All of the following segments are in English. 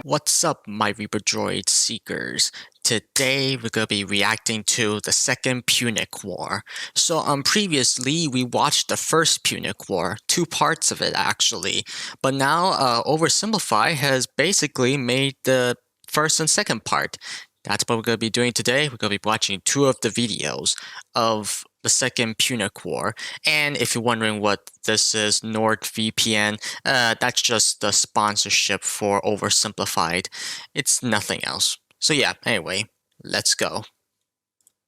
What's up, my Reaper Droid Seekers? Today we're gonna be reacting to the second Punic War. So previously we watched the first Punic War, two parts of it actually, but now Oversimplify has basically made the first and second part. That's what we're gonna be doing today. We're gonna be watching two of the videos of the second Punic War. And if you're wondering what this is, NordVPN, that's just the sponsorship for Oversimplified. It's nothing else. So yeah, anyway, let's go.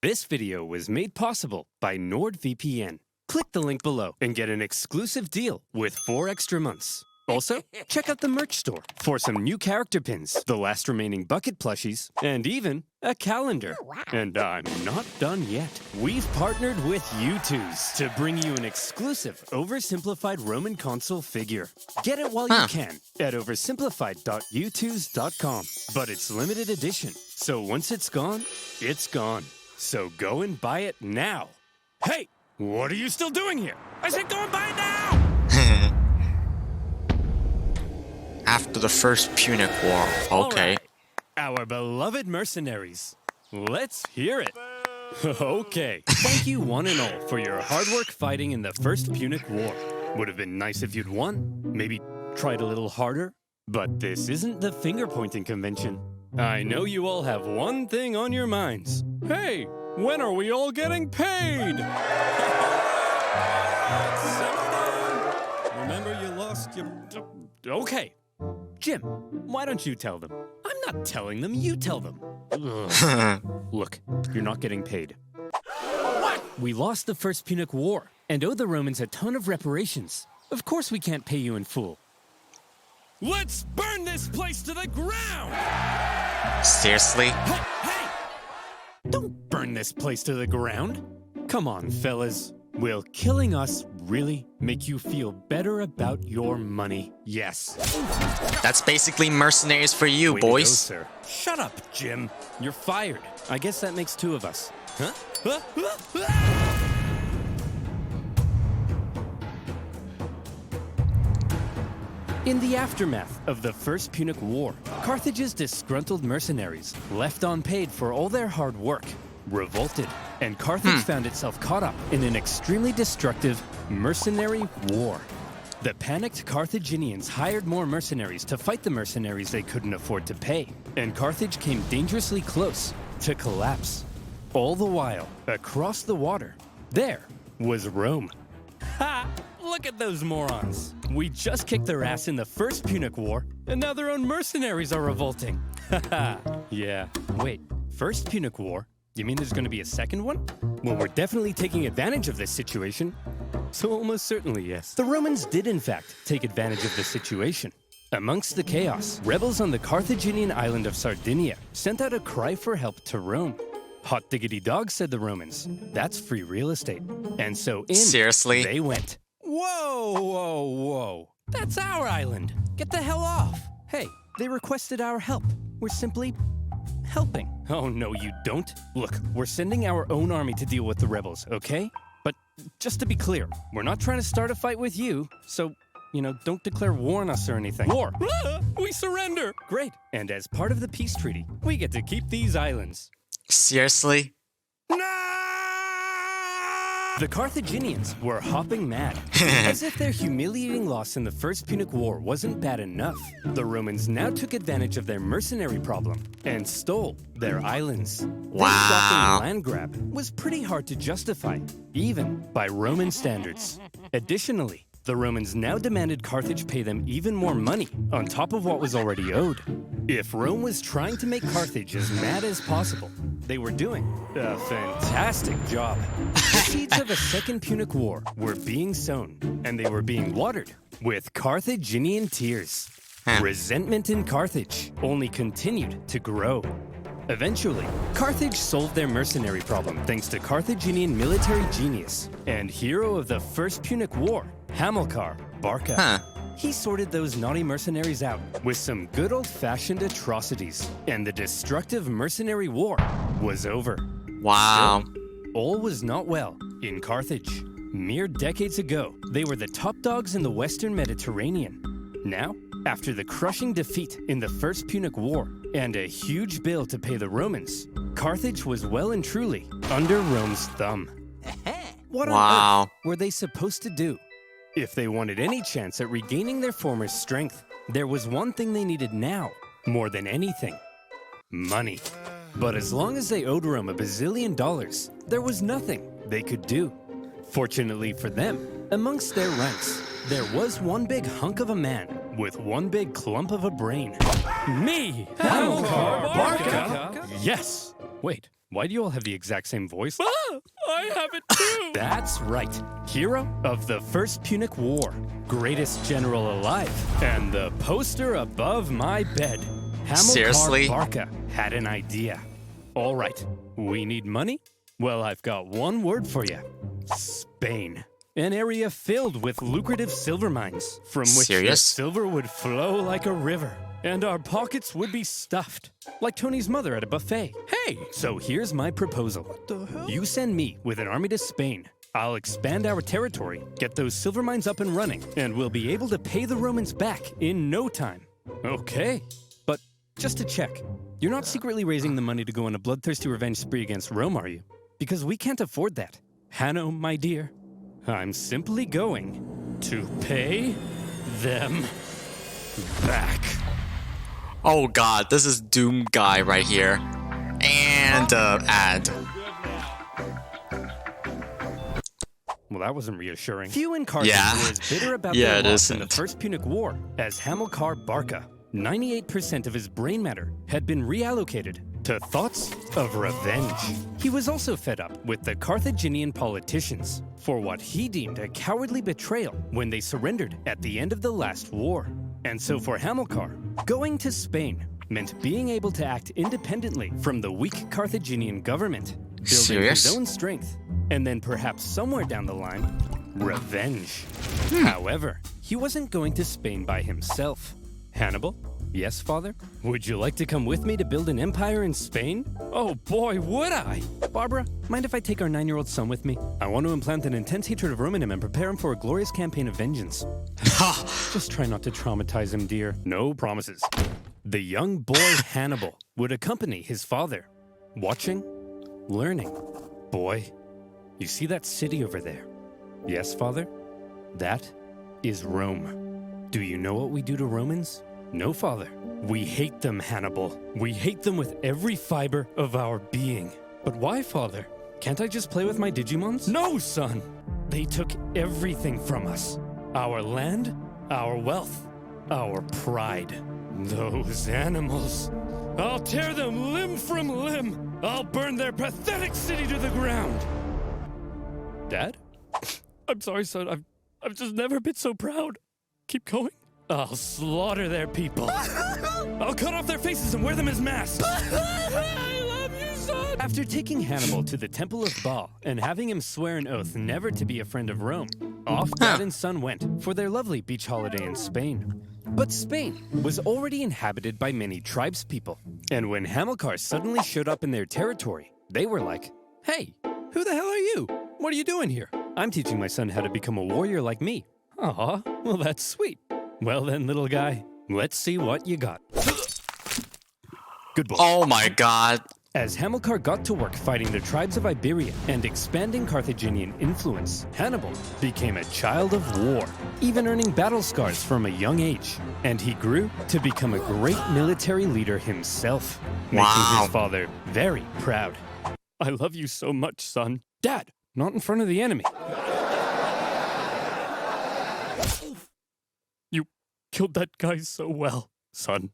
This video was made possible by NordVPN. Click the link below and get an exclusive deal with 4 extra months. Also, check out the merch store for some new character pins, the last remaining bucket plushies, and even a calendar. And I'm not done yet. We've partnered with U2s to bring you an exclusive oversimplified Roman console figure. Get it while you can at oversimplified.u2s.com. But it's limited edition, so once it's gone, it's gone. So go and buy it now. Hey, what are you still doing here? I said go and buy it now! After the first Punic War, okay. Right. Our beloved mercenaries. Let's hear it. Okay. Thank you one and all for your hard work fighting in the first Punic War. Would have been nice if you'd won. Maybe tried a little harder. But this isn't the finger-pointing convention. I know you all have one thing on your minds. Hey, when are we all getting paid? Remember you lost your... Okay. Jim, why don't you tell them? I'm not telling them, you tell them. Look, you're not getting paid. What? We lost the first Punic War and owe the Romans a ton of reparations. Of course we can't pay you in full. Let's burn this place to the ground! Seriously? Hey! Don't burn this place to the ground. Come on, fellas. Will killing us really make you feel better about your money? Yes. That's basically mercenaries for you, Way boys. To go, sir. Shut up, Jim. You're fired. I guess that makes 2 of us. Huh? In the aftermath of the First Punic War, Carthage's disgruntled mercenaries, left unpaid for all their hard work, revolted, and Carthage found itself caught up in an extremely destructive mercenary war. The panicked Carthaginians hired more mercenaries to fight the mercenaries they couldn't afford to pay, and Carthage came dangerously close to collapse. All the while, across the water, there was Rome. Ha! Look at those morons. We just kicked their ass in the first Punic War, and now their own mercenaries are revolting. Haha. Yeah. Wait, first Punic War? You mean there's going to be a second one? Well, we're definitely taking advantage of this situation. So almost certainly, yes. The Romans did, in fact, take advantage of the situation. Amongst the chaos, rebels on the Carthaginian island of Sardinia sent out a cry for help to Rome. Hot diggity dog, said the Romans. That's free real estate. And so in Seriously? They went. Whoa, whoa, whoa. That's our island. Get the hell off. Hey, they requested our help. We're simply helping. Oh, no, you don't. Look, we're sending our own army to deal with the rebels, okay? But just to be clear, we're not trying to start a fight with you, so, don't declare war on us or anything. War! We surrender! Great. And as part of the peace treaty, we get to keep these islands. Seriously? The Carthaginians were hopping mad. As if their humiliating loss in the First Punic War wasn't bad enough, the Romans now took advantage of their mercenary problem and stole their islands. Wow. This shocking land grab was pretty hard to justify, even by Roman standards. Additionally, the Romans now demanded Carthage pay them even more money on top of what was already owed. If Rome was trying to make Carthage as mad as possible, they were doing a fantastic job. The seeds of a second Punic War were being sown, and they were being watered with Carthaginian tears. Resentment in Carthage only continued to grow. Eventually, Carthage solved their mercenary problem thanks to Carthaginian military genius and hero of the First Punic War, Hamilcar Barca. He sorted those naughty mercenaries out with some good old-fashioned atrocities, and the destructive mercenary war was over. Wow. Still, all was not well in Carthage. Mere decades ago, they were the top dogs in the Western Mediterranean. Now, After the crushing defeat in the First Punic War and a huge bill to pay the Romans, Carthage was well and truly under Rome's thumb. What on earth were they supposed to do? If they wanted any chance at regaining their former strength, there was one thing they needed now, more than anything: money. But as long as they owed Rome $1 bazillion, there was nothing they could do. Fortunately for them, amongst their ranks, there was one big hunk of a man with one big clump of a brain. Me, Hamilcar Barca! Yes! Wait, why do you all have the exact same voice? I have it too! That's right. Hero of the First Punic War, greatest general alive, and the poster above my bed. Hamilcar Barca had an idea. All right, we need money? Well, I've got one word for you. Spain. An area filled with lucrative silver mines, from which the silver would flow like a river, and our pockets would be stuffed, like Tony's mother at a buffet. Hey! So here's my proposal. What the hell? You send me with an army to Spain. I'll expand our territory, get those silver mines up and running, and we'll be able to pay the Romans back in no time. Okay. But just to check, you're not secretly raising the money to go on a bloodthirsty revenge spree against Rome, are you? Because we can't afford that. Hanno, my dear, I'm simply going to pay them back. Oh god, this is Doom Guy right here. And ad. Well, that wasn't reassuring. Few in Carthage were as bitter about their loss in the First Punic War as Hamilcar Barca. 98% of his brain matter had been reallocated to thoughts of revenge. He was also fed up with the Carthaginian politicians for what he deemed a cowardly betrayal when they surrendered at the end of the last war. And so for Hamilcar, going to Spain meant being able to act independently from the weak Carthaginian government, building his own strength, and then perhaps somewhere down the line, revenge. However, he wasn't going to Spain by himself. Hannibal? Yes, father? Would you like to come with me to build an empire in Spain? Oh boy, would I! Barbara, mind if I take our 9-year-old son with me? I want to implant an intense hatred of Rome in him and prepare him for a glorious campaign of vengeance. Just try not to traumatize him, dear. No promises. The young boy Hannibal would accompany his father, watching, learning. Boy, you see that city over there? Yes, father? That is Rome. Do you know what we do to Romans? No, father. We hate them, Hannibal. We hate them with every fiber of our being. But why, father? Can't I just play with my Digimons? No, son! They took everything from us. Our land, our wealth, our pride. Those animals. I'll tear them limb from limb. I'll burn their pathetic city to the ground. Dad? I'm sorry, son. I've just never been so proud. Keep going. I'll slaughter their people. I'll cut off their faces and wear them as masks. I love you, son. After taking Hannibal to the Temple of Baal and having him swear an oath never to be a friend of Rome, off dad and son went for their lovely beach holiday in Spain. But Spain was already inhabited by many tribespeople. And when Hamilcar suddenly showed up in their territory, they were like, "Hey, who the hell are you? What are you doing here?" "I'm teaching my son how to become a warrior like me." "Aw, well that's sweet. Well then, little guy, let's see what you got." Good boy. Oh my god. As Hamilcar got to work fighting the tribes of Iberia and expanding Carthaginian influence, Hannibal became a child of war, even earning battle scars from a young age. And he grew to become a great military leader himself, making his father very proud. "I love you so much, son." "Dad, not in front of the enemy." "You killed that guy so well, son."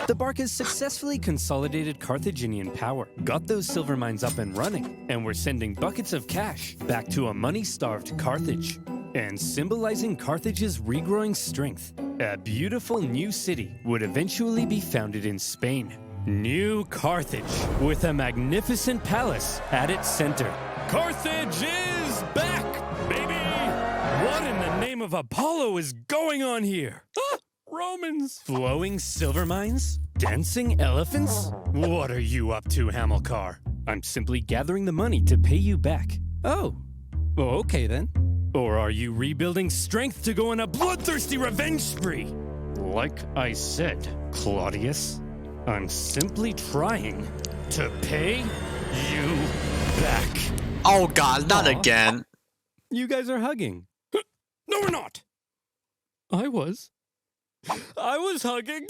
The Barcas successfully consolidated Carthaginian power, got those silver mines up and running, and were sending buckets of cash back to a money-starved Carthage. And symbolizing Carthage's regrowing strength, a beautiful new city would eventually be founded in Spain. New Carthage, with a magnificent palace at its center. Carthage is back, baby! What in the name of Apollo is going on here? Romans! Flowing silver mines? Dancing elephants? What are you up to, Hamilcar? I'm simply gathering the money to pay you back. Oh, okay then. Or are you rebuilding strength to go on a bloodthirsty revenge spree? Like I said, Claudius, I'm simply trying to pay you back. Oh god, not again. You guys are hugging. No, we're not. I was hugging.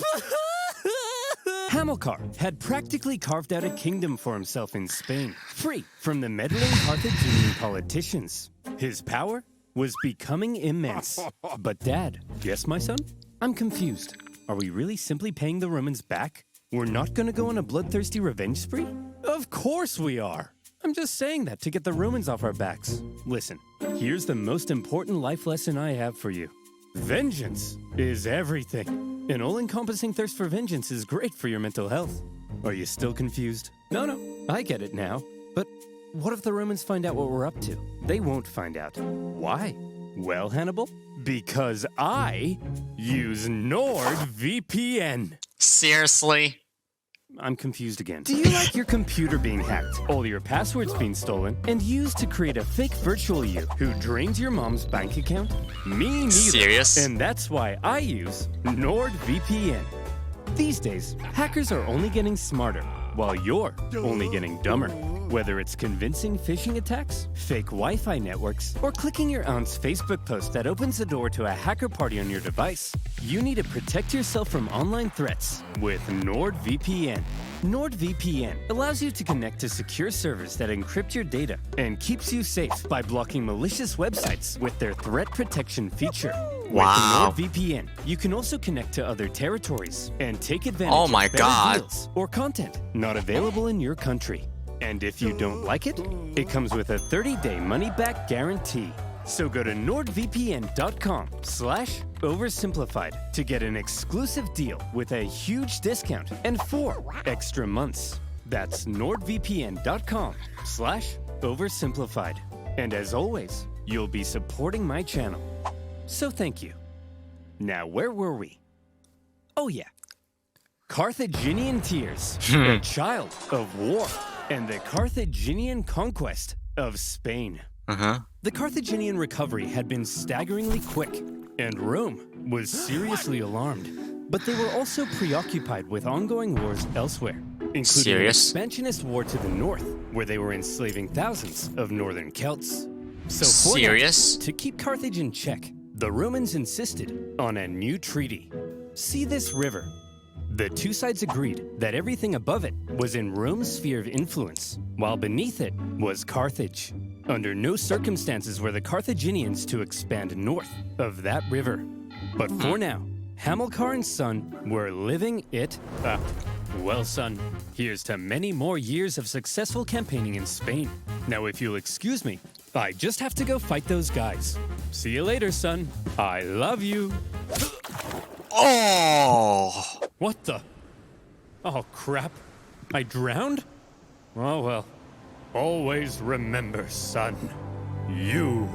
Hamilcar had practically carved out a kingdom for himself in Spain, free from the meddling Carthaginian politicians. His power was becoming immense. But Dad, yes, my son? I'm confused. Are we really simply paying the Romans back? We're not gonna go on a bloodthirsty revenge spree? Of course we are. I'm just saying that to get the Romans off our backs. Listen, here's the most important life lesson I have for you. Vengeance is everything. An all-encompassing thirst for vengeance is great for your mental health. Are you still confused? No, I get it now. But what if the Romans find out what we're up to? They won't find out. Why? Well, Hannibal, because I use NordVPN. Seriously? I'm confused again. Do you like your computer being hacked, all your passwords being stolen, and used to create a fake virtual you who drains your mom's bank account? Me neither. Serious? And that's why I use NordVPN. These days, hackers are only getting smarter, while you're only getting dumber. Whether it's convincing phishing attacks, fake Wi-Fi networks, or clicking your aunt's Facebook post that opens the door to a hacker party on your device, you need to protect yourself from online threats with NordVPN. NordVPN allows you to connect to secure servers that encrypt your data and keeps you safe by blocking malicious websites with their threat protection feature. Wow. With NordVPN, you can also connect to other territories and take advantage Oh my of better God. deals or content not available in your country. And if you don't like it, it comes with a 30-day money-back guarantee. So go to nordvpn.com/oversimplified to get an exclusive deal with a huge discount and 4 extra months. That's nordvpn.com/oversimplified. And as always, you'll be supporting my channel. So thank you. Now, where were we? Oh yeah. Carthaginian tears, a child of war, and the Carthaginian conquest of Spain. The Carthaginian recovery had been staggeringly quick, and Rome was seriously alarmed. But they were also preoccupied with ongoing wars elsewhere, including an expansionist war to the north, where they were enslaving thousands of northern Celts. So for now, to keep Carthage in check, the Romans insisted on a new treaty. See this river? The two sides agreed that everything above it was in Rome's sphere of influence, while beneath it was Carthage. Under no circumstances were the Carthaginians to expand north of that river. But for now, Hamilcar and son were living it up. Well, son, here's to many more years of successful campaigning in Spain. Now, if you'll excuse me, I just have to go fight those guys. See you later, son. I love you. Oh! What the? Oh, crap. I drowned? Oh, well. Always remember, son. You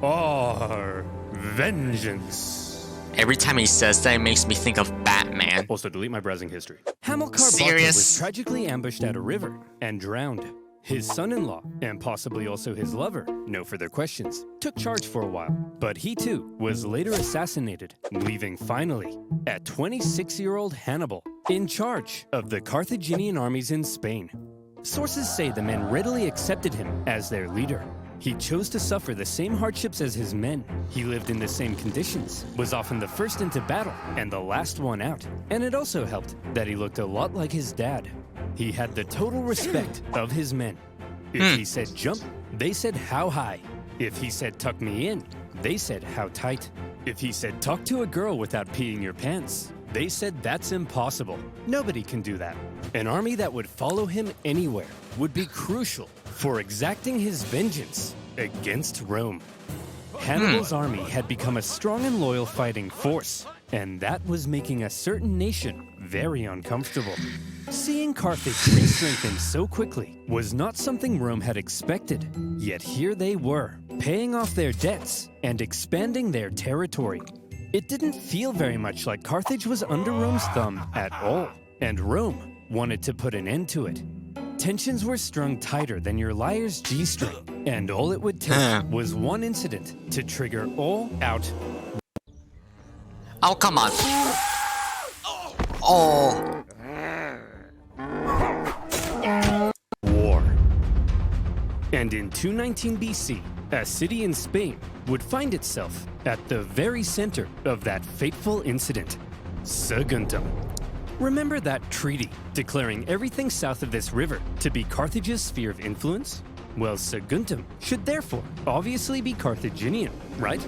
are vengeance. Every time he says that, it makes me think of Batman. Also, delete my browsing history. Hamilcar Barca was tragically ambushed at a river and drowned. His son-in-law, and possibly also his lover, no further questions, took charge for a while. But he too was later assassinated, leaving finally a 26-year-old Hannibal in charge of the Carthaginian armies in Spain. Sources say the men readily accepted him as their leader. He chose to suffer the same hardships as his men. He lived in the same conditions, was often the first into battle and the last one out. And it also helped that he looked a lot like his dad. He had the total respect of his men. If he said jump, they said how high. If he said tuck me in, they said how tight. If he said talk to a girl without peeing your pants, they said that's impossible. Nobody can do that. An army that would follow him anywhere would be crucial for exacting his vengeance against Rome. Hannibal's army had become a strong and loyal fighting force, and that was making a certain nation very uncomfortable. Seeing Carthage re-strengthen so quickly was not something Rome had expected, yet here they were, paying off their debts and expanding their territory. It didn't feel very much like Carthage was under Rome's thumb at all, and Rome wanted to put an end to it. tensions were strung tighter than your liar's G-string, and all it would take was one incident to trigger all-out Oh, come on. Oh. war. And in 219 BC, a city in Spain would find itself at the very center of that fateful incident, Saguntum. Remember that treaty declaring everything south of this river to be Carthage's sphere of influence? Well, Saguntum should therefore obviously be Carthaginian, right?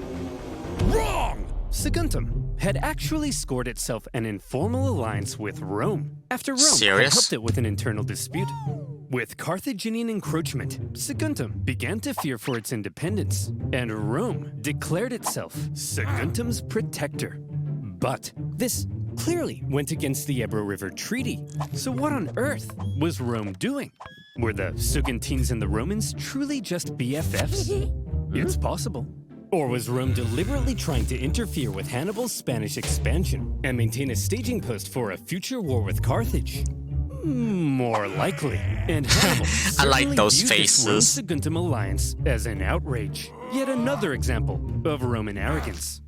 Wrong! Saguntum had actually scored itself an informal alliance with Rome after Rome had Serious? helped it with an internal dispute. With Carthaginian encroachment, Saguntum began to fear for its independence, and Rome declared itself Saguntum's protector. But this clearly went against the Ebro River Treaty. So what on earth was Rome doing? Were the Saguntines and the Romans truly just BFFs? It's possible. Or was Rome deliberately trying to interfere with Hannibal's Spanish expansion and maintain a staging post for a future war with Carthage? More likely. And Hannibal I like certainly those viewed this faces. Rome-Saguntum alliance as an outrage. Yet another example of Roman arrogance.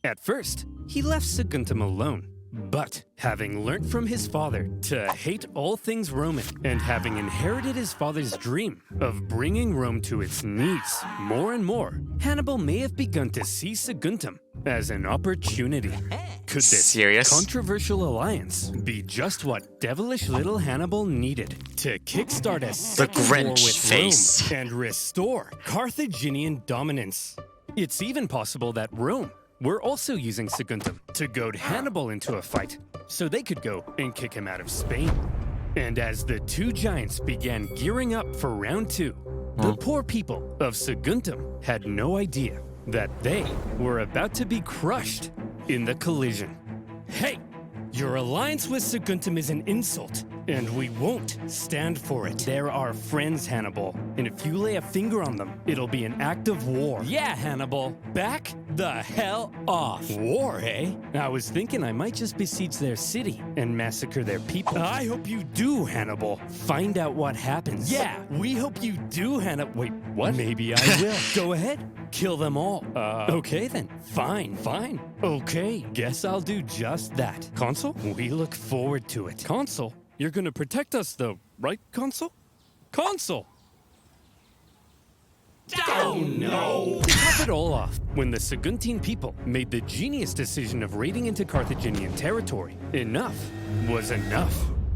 At first, he left Saguntum alone. But having learnt from his father to hate all things Roman, and having inherited his father's dream of bringing Rome to its knees more and more, Hannibal may have begun to see Saguntum as an opportunity. Could this Serious? controversial alliance be just what devilish little Hannibal needed to kickstart a second war Grinch with face. Rome and restore Carthaginian dominance? It's even possible that Rome were also using Saguntum to goad Hannibal into a fight, so they could go and kick him out of Spain. And as the two giants began gearing up for round two, the poor people of Saguntum had no idea that they were about to be crushed in the collision. Hey, your alliance with Saguntum is an insult, and we won't stand for it. They're our friends, Hannibal, and if you lay a finger on them, it'll be an act of war. Yeah, Hannibal, back the hell off. War, eh? I was thinking I might just besiege their city and massacre their people. I hope you do, Hannibal. Find out what happens. Yeah, we hope you do, Hannibal. Wait, what? Maybe I will. Go ahead. Kill them all. Okay then. Fine. Okay, guess I'll do just that. Consul, we look forward to it. Consul? You're gonna protect us though, right, Consul? Consul! Oh no! To top it all off, when the Saguntine people made the genius decision of raiding into Carthaginian territory, enough was enough.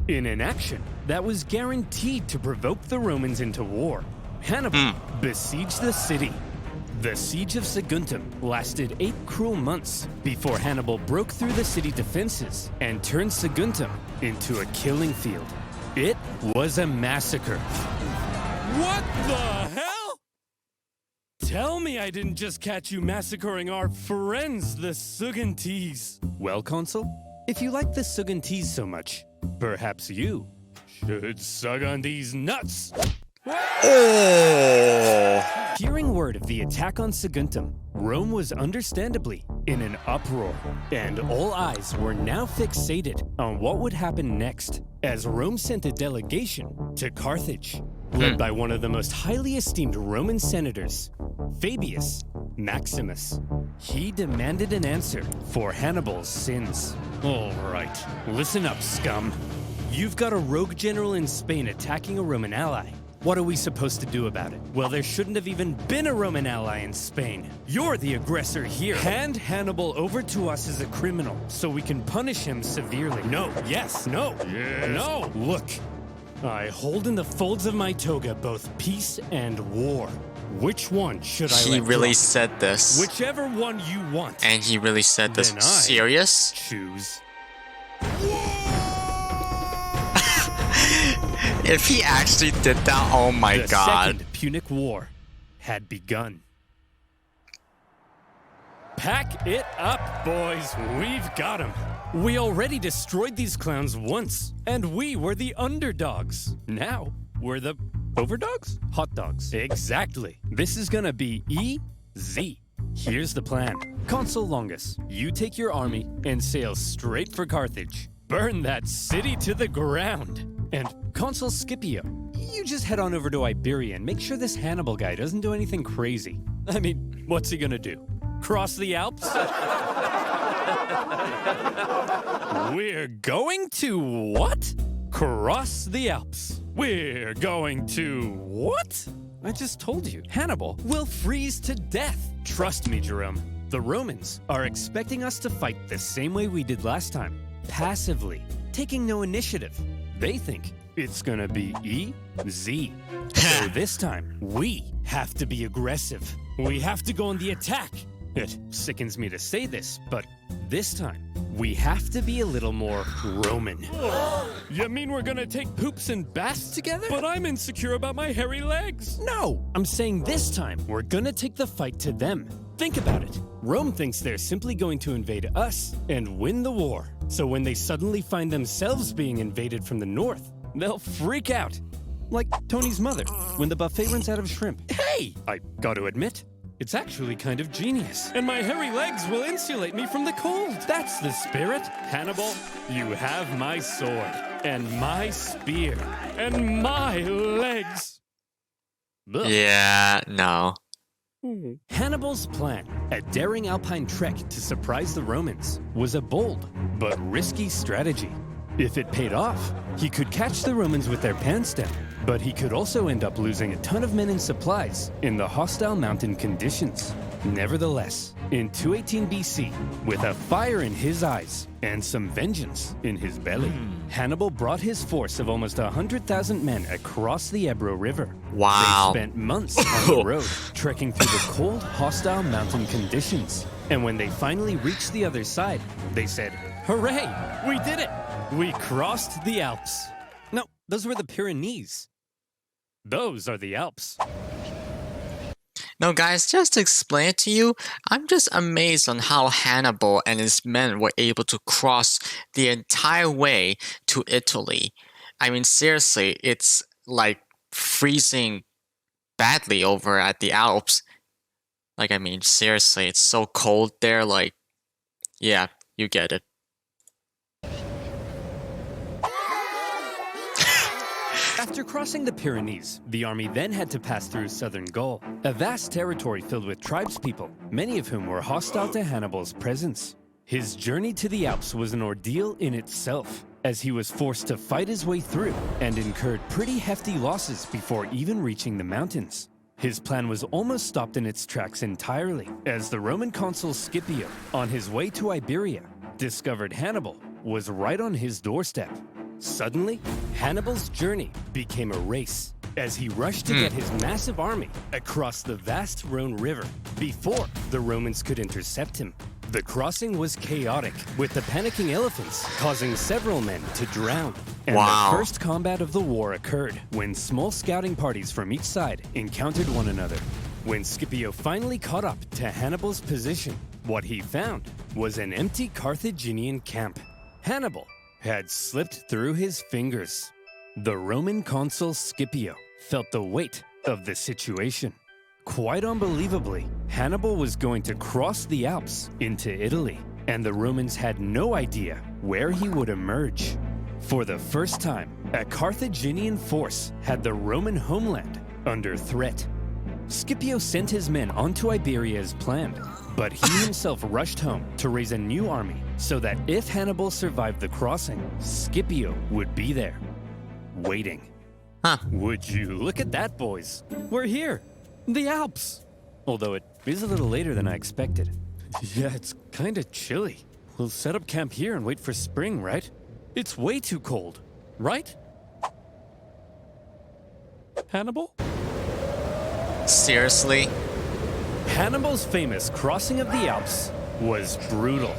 In an action that was guaranteed to provoke the Romans into war, Hannibal besieged the city. The siege of Saguntum lasted 8 cruel months before Hannibal broke through the city defenses and turned Saguntum into a killing field. It was a massacre. What the hell? Tell me I didn't just catch you massacring our friends, the Saguntines. Well, Consul, if you like the Saguntines so much, perhaps you should sug on these nuts. Oh. Hearing word of the attack on Saguntum, Rome was understandably in an uproar, and all eyes were now fixated on what would happen next, as Rome sent a delegation to Carthage, led by one of the most highly esteemed Roman senators, Fabius Maximus. He demanded an answer for Hannibal's sins. All right, listen up, scum. You've got a rogue general in Spain attacking a Roman ally. What are we supposed to do about it? Well, there shouldn't have even been a Roman ally in Spain. You're the aggressor here. Hand Hannibal over to us as a criminal so we can punish him severely. No, yes, no, yes. No. Look, I hold in the folds of my toga both peace and war. Which one should I He let really drop? said this. Whichever one you want. And he really said this. Then I Serious? choose. If he actually did that, oh my The god. Second Punic War had begun. Pack it up, boys. We've got him. We already destroyed these clowns once, and we were the underdogs. Now, we're the overdogs? Hot dogs. Exactly. This is gonna be easy. Here's the plan. Consul Longus, you take your army and sail straight for Carthage. Burn that city to the ground. And Consul Scipio, you just head on over to Iberia and make sure this Hannibal guy doesn't do anything crazy. I mean, what's he gonna do? Cross the Alps? We're going to what? Cross the Alps. We're going to what? I just told you, Hannibal will freeze to death. Trust me, Jerome. The Romans are expecting us to fight the same way we did last time, passively, taking no initiative. They think it's gonna be easy. So this time, we have to be aggressive. We have to go on the attack. It sickens me to say this, but this time, we have to be a little more Roman. You mean we're gonna take poops and baths together? But I'm insecure about my hairy legs. No, I'm saying this time, we're gonna take the fight to them. Think about it. Rome thinks they're simply going to invade us and win the war. So when they suddenly find themselves being invaded from the north, they'll freak out. Like Tony's mother, when the buffet runs out of shrimp. Hey! I gotta admit, it's actually kind of genius. And my hairy legs will insulate me from the cold. That's the spirit. Hannibal, you have my sword, and my spear, and my legs. Ugh. Yeah, no. Hannibal's plan, a daring alpine trek to surprise the Romans, was a bold but risky strategy. If it paid off, he could catch the Romans with their pants down, but he could also end up losing a ton of men and supplies in the hostile mountain conditions. Nevertheless, in 218 BC, with a fire in his eyes and some vengeance in his belly, Hannibal brought his force of almost 100,000 men across the Ebro River. Wow. They spent months on the road, trekking through the cold, hostile mountain conditions. And when they finally reached the other side, they said, "Hooray! We did it! We crossed the Alps." No, those were the Pyrenees. Those are the Alps. No, guys, just to explain it to you, I'm just amazed on how Hannibal and his men were able to cross the entire way to Italy. I mean, seriously, it's like freezing badly over at the Alps. Like, I mean, seriously, it's so cold there, like, yeah, you get it. After crossing the Pyrenees, the army then had to pass through southern Gaul, a vast territory filled with tribespeople, many of whom were hostile to Hannibal's presence. His journey to the Alps was an ordeal in itself, as he was forced to fight his way through and incurred pretty hefty losses before even reaching the mountains. His plan was almost stopped in its tracks entirely, as the Roman consul Scipio, on his way to Iberia, discovered Hannibal was right on his doorstep. Suddenly, Hannibal's journey became a race as he rushed to get his massive army across the vast Rhone River before the Romans could intercept him. The crossing was chaotic, with the panicking elephants causing several men to drown. And Wow. the first combat of the war occurred when small scouting parties from each side encountered one another. When Scipio finally caught up to Hannibal's position, what he found was an empty Carthaginian camp. Hannibal had slipped through his fingers. The Roman consul Scipio felt the weight of the situation. Quite unbelievably, Hannibal was going to cross the Alps into Italy, and the Romans had no idea where he would emerge. For the first time, a Carthaginian force had the Roman homeland under threat. Scipio sent his men onto Iberia as planned, but he himself rushed home to raise a new army so that if Hannibal survived the crossing, Scipio would be there, waiting. Huh. Would you look at that, boys? We're here, the Alps. Although it is a little later than I expected. Yeah, it's kind of chilly. We'll set up camp here and wait for spring, right? It's way too cold, right? Hannibal? Seriously? Hannibal's famous crossing of the Alps was brutal.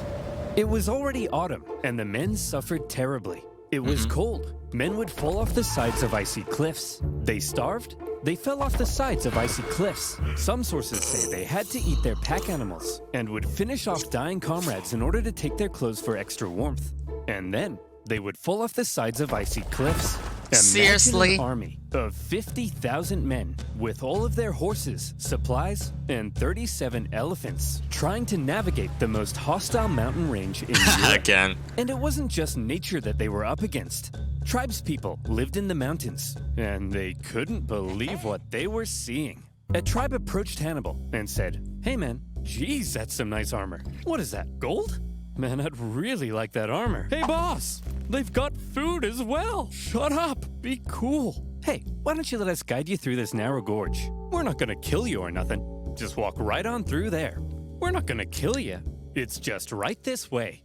It was already autumn, and the men suffered terribly. It was cold. Men would fall off the sides of icy cliffs. They starved. They fell off the sides of icy cliffs. Some sources say they had to eat their pack animals and would finish off dying comrades in order to take their clothes for extra warmth. And then they would fall off the sides of icy cliffs. Imagine Seriously? an army of 50,000 men with all of their horses, supplies, and 37 elephants trying to navigate the most hostile mountain range in Europe. Again. And it wasn't just nature that they were up against. Tribespeople lived in the mountains, and they couldn't believe what they were seeing. A tribe approached Hannibal and said, "Hey man, geez, that's some nice armor. What is that, gold? Man, I'd really like that armor. Hey boss, they've got food as well. Shut up, be cool. Hey, why don't you let us guide you through this narrow gorge? We're not gonna kill you or nothing. Just walk right on through there. We're not gonna kill you. It's just right this way."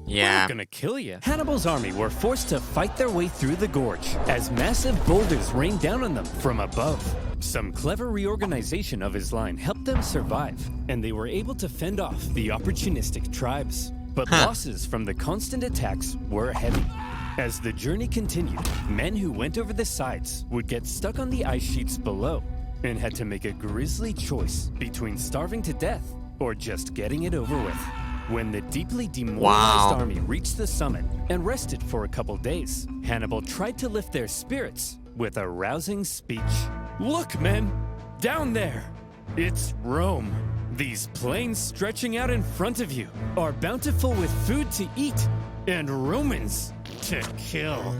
We're Yeah. not gonna kill you. Hannibal's army were forced to fight their way through the gorge as massive boulders rained down on them from above. Some clever reorganization of his line helped them survive, and they were able to fend off the opportunistic tribes. But losses from the constant attacks were heavy. As the journey continued, men who went over the sides would get stuck on the ice sheets below and had to make a grisly choice between starving to death or just getting it over with. When the deeply demoralized Wow. army reached the summit and rested for a couple days, Hannibal tried to lift their spirits with a rousing speech. "Look, men, down there, it's Rome. These plains stretching out in front of you are bountiful with food to eat and Romans to kill.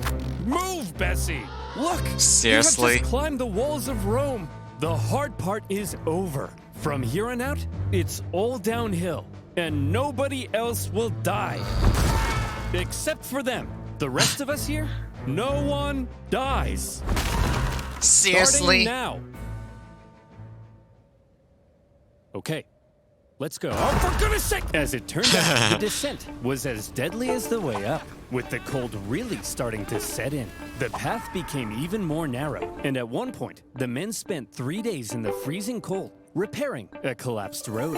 Move, Bessie! Look, Seriously? we have just climbed the walls of Rome. The hard part is over. From here on out, it's all downhill, and nobody else will die. Except for them. The rest of us here, no one dies. Seriously? Starting now. Okay, let's go. Oh, for goodness sake! As it turned out, the descent was as deadly as the way up, with the cold really starting to set in. The path became even more narrow, and at one point, the men spent 3 days in the freezing cold, repairing a collapsed road.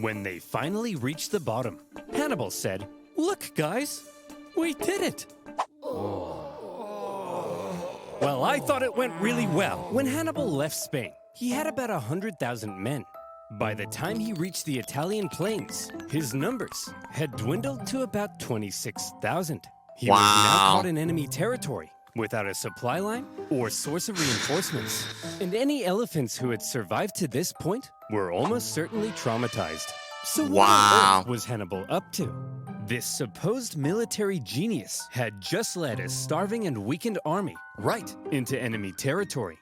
When they finally reached the bottom, Hannibal said, "Look, guys, we did it." Well, I thought it went really well. When Hannibal left Spain, he had about 100,000 men. By the time he reached the Italian plains, his numbers had dwindled to about 26,000. He was now Wow. caught in enemy territory, without a supply line or source of reinforcements. And any elephants who had survived to this point were almost certainly traumatized. So what on Wow. earth was Hannibal up to? This supposed military genius had just led a starving and weakened army right into enemy territory.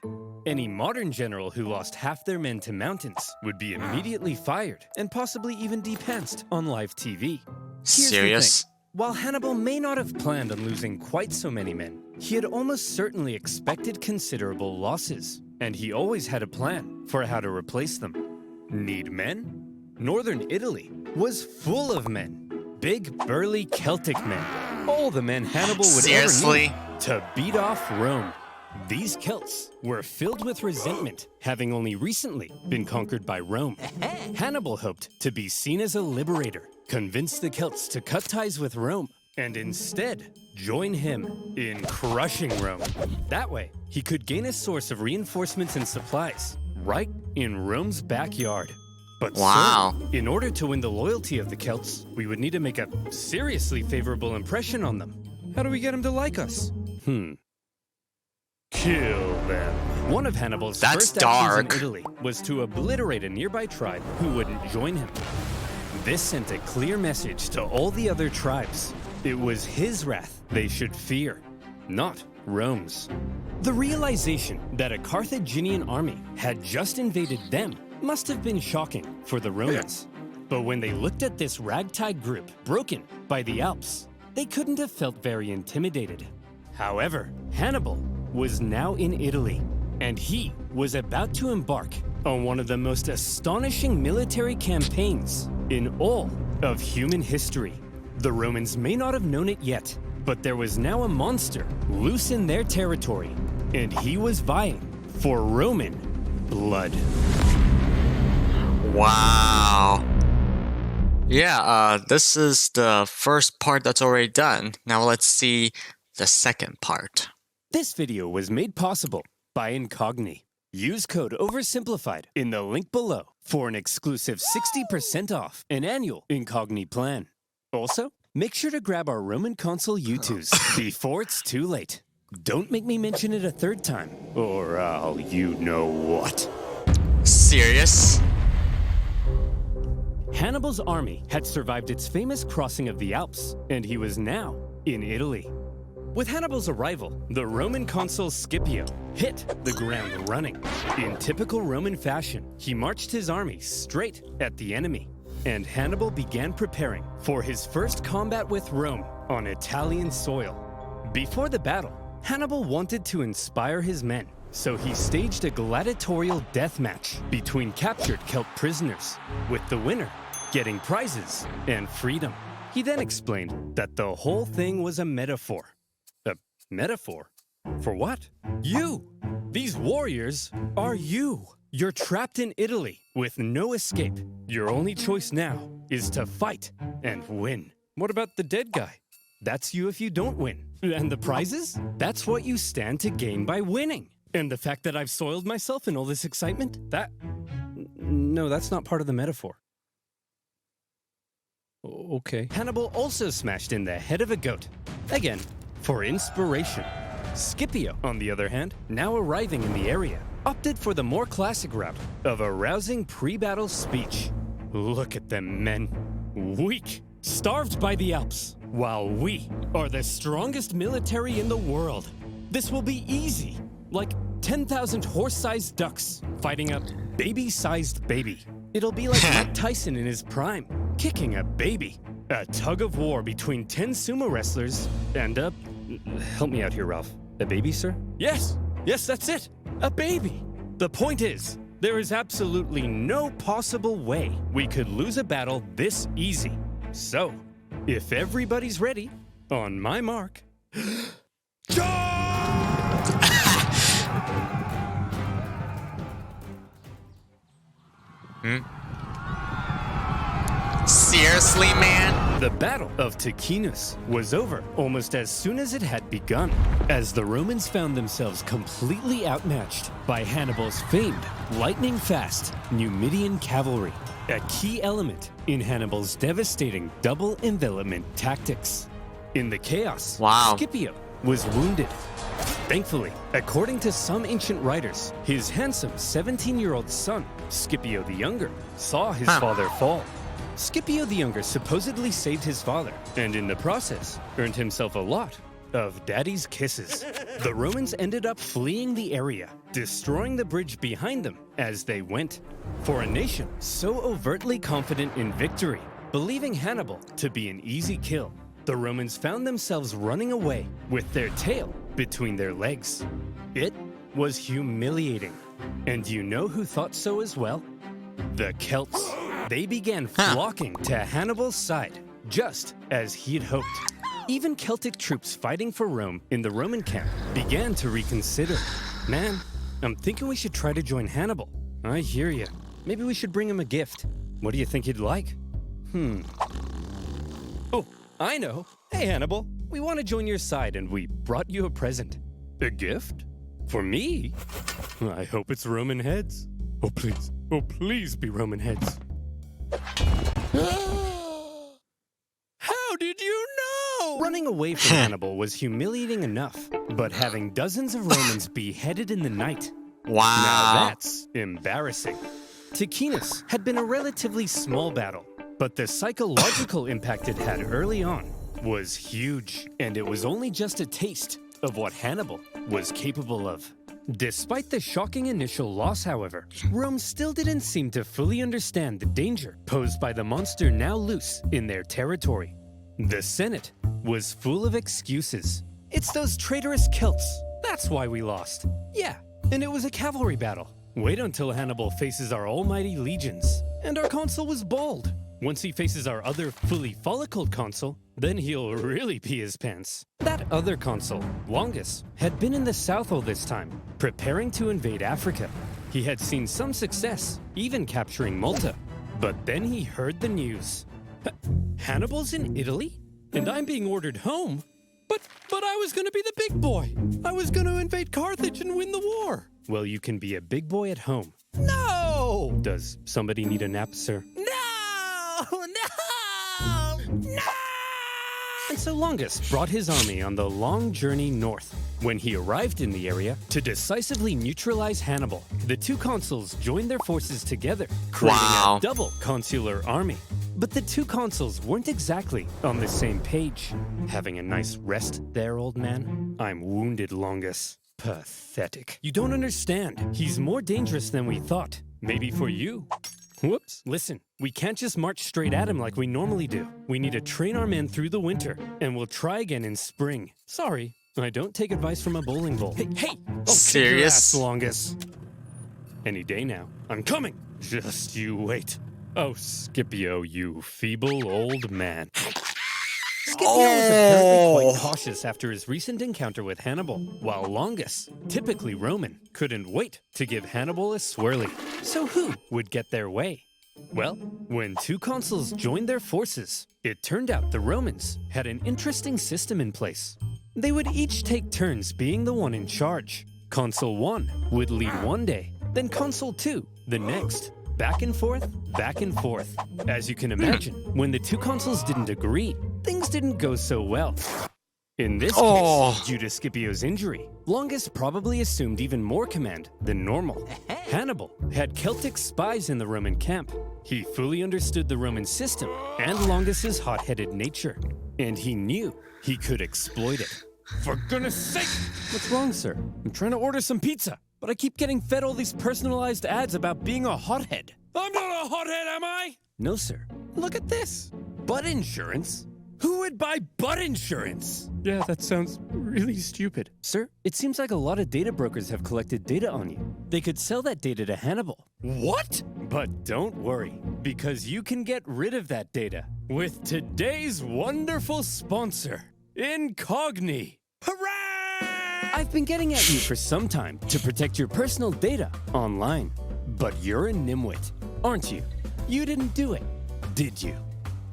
Any modern general who lost half their men to mountains would be immediately fired and possibly even depantsed on live TV. Here's the Serious? thing. While Hannibal may not have planned on losing quite so many men, he had almost certainly expected considerable losses, and he always had a plan for how to replace them. Need men? Northern Italy was full of men. Big, burly Celtic men. All the men Hannibal would Seriously? ever need to beat off Rome. These Celts were filled with resentment, having only recently been conquered by Rome. Hannibal hoped to be seen as a liberator, convince the Celts to cut ties with Rome, and instead join him in crushing Rome. That way, he could gain a source of reinforcements and supplies right in Rome's backyard. But Wow. sir, in order to win the loyalty of the Celts, we would need to make a seriously favorable impression on them. How do we get them to like us? Kill them. One of Hannibal's That's first dark. actions in Italy was to obliterate a nearby tribe who wouldn't join him. This sent a clear message to all the other tribes. It was his wrath they should fear, not Rome's. The realization that a Carthaginian army had just invaded them must have been shocking for the Romans. But when they looked at this ragtag group broken by the Alps, they couldn't have felt very intimidated. However, Hannibal was now in Italy, and he was about to embark on one of the most astonishing military campaigns in all of human history. The Romans may not have known it yet, but there was now a monster loose in their territory, and he was vying for Roman blood. Wow. Yeah, this is the first part that's already done. Now let's see the second part. This video was made possible by Incogni. Use code OVERSIMPLIFIED in the link below for an exclusive 60% off an annual Incogni plan. Also, make sure to grab our Roman Consul U2s before it's too late. Don't make me mention it a third time, or I'll you know what. Serious? Hannibal's army had survived its famous crossing of the Alps, and he was now in Italy. With Hannibal's arrival, the Roman consul Scipio hit the ground running. In typical Roman fashion, he marched his army straight at the enemy, and Hannibal began preparing for his first combat with Rome on Italian soil. Before the battle, Hannibal wanted to inspire his men, so he staged a gladiatorial death match between captured Celt prisoners, with the winner getting prizes and freedom. He then explained that the whole thing was a metaphor. A metaphor? For what? You! These warriors are you! You're trapped in Italy with no escape. Your only choice now is to fight and win. What about the dead guy? That's you if you don't win. And the prizes? That's what you stand to gain by winning. And the fact that I've soiled myself in all this excitement? No, that's not part of the metaphor. Okay. Hannibal also smashed in the head of a goat. Again, for inspiration. Scipio, on the other hand, now arriving in the area, opted for the more classic route of a rousing pre-battle speech. Look at them, men. Weak, starved by the Alps, while we are the strongest military in the world. This will be easy, like 10,000 horse-sized ducks fighting a baby-sized baby. It'll be like Mike Tyson in his prime, kicking a baby. A tug of war between 10 sumo wrestlers and help me out here, Ralph. A baby, sir? Yes, that's it. A baby. The point is, there is absolutely no possible way we could lose a battle this easy. So, if everybody's ready, on my mark, Seriously, man? The Battle of Ticinus was over almost as soon as it had begun, as the Romans found themselves completely outmatched by Hannibal's famed lightning-fast Numidian cavalry, a key element in Hannibal's devastating double envelopment tactics. In the chaos, Scipio was wounded. Thankfully, according to some ancient writers, his handsome 17-year-old son, Scipio the Younger, saw his father fall. Scipio the Younger supposedly saved his father, and in the process, earned himself a lot of daddy's kisses. The Romans ended up fleeing the area, destroying the bridge behind them as they went. For a nation so overtly confident in victory, believing Hannibal to be an easy kill, the Romans found themselves running away with their tail between their legs. It was humiliating. And you know who thought so as well? The Celts. They began flocking to Hannibal's side, just as he'd hoped. Even Celtic troops fighting for Rome in the Roman camp began to reconsider. Man, I'm thinking we should try to join Hannibal. I hear you. Maybe we should bring him a gift. What do you think he'd like? Oh, I know. Hey, Hannibal, we want to join your side and we brought you a present. A gift? For me? I hope it's Roman heads. Oh, please be Roman heads. How did you know? Running away from Hannibal was humiliating enough, but having dozens of Romans beheaded in the night, now that's embarrassing. Ticinus had been a relatively small battle, but the psychological impact it had early on was huge, and it was only just a taste of what Hannibal was capable of. Despite the shocking initial loss, however, Rome still didn't seem to fully understand the danger posed by the monster now loose in their territory. The Senate was full of excuses. It's those traitorous Celts. That's why we lost. Yeah, and it was a cavalry battle. Wait until Hannibal faces our almighty legions. And our consul was bold. Once he faces our other fully follicled consul, then he'll really pee his pants. That other consul, Longus, had been in the south all this time, preparing to invade Africa. He had seen some success, even capturing Malta. But then he heard the news. Hannibal's in Italy? And I'm being ordered home? But I was gonna be the big boy. I was gonna invade Carthage and win the war. Well, you can be a big boy at home. No! Does somebody need a nap, sir? No! And so Longus brought his army on the long journey north. When he arrived in the area to decisively neutralize Hannibal, the two consuls joined their forces together, creating a double consular army. But the two consuls weren't exactly on the same page. Having a nice rest there, old man? I'm wounded, Longus. Pathetic. You don't understand. He's more dangerous than we thought. Maybe for you. Whoops. Listen, we can't just march straight at him like we normally do. We need to train our men through the winter, and we'll try again in spring. Sorry, I don't take advice from a bowling ball. Hey! Oh, serious? Longus. Any day now. I'm coming! Just you wait. Oh, Scipio, you feeble old man. Scipio was apparently quite cautious after his recent encounter with Hannibal, while Longus, typically Roman, couldn't wait to give Hannibal a swirly. So who would get their way? Well, when two consuls joined their forces, it turned out the Romans had an interesting system in place. They would each take turns being the one in charge. Consul 1 would lead one day, then Consul 2 the next. Back and forth, back and forth. As you can imagine, when the two consuls didn't agree, things didn't go so well. In this case, due to Scipio's injury, Longus probably assumed even more command than normal. Hannibal had Celtic spies in the Roman camp. He fully understood the Roman system and Longus's hot-headed nature, and he knew he could exploit it. For goodness sake! What's wrong, sir? I'm trying to order some pizza, but I keep getting fed all these personalized ads about being a hothead. I'm not a hothead, am I? No, sir. Look at this. Butt insurance? Who would buy butt insurance? Yeah, that sounds really stupid. Sir, it seems like a lot of data brokers have collected data on you. They could sell that data to Hannibal. What? But don't worry, because you can get rid of that data with today's wonderful sponsor, Incogni. Hooray! I've been getting at you for some time to protect your personal data online. But you're a nimwit, aren't you? You didn't do it, did you?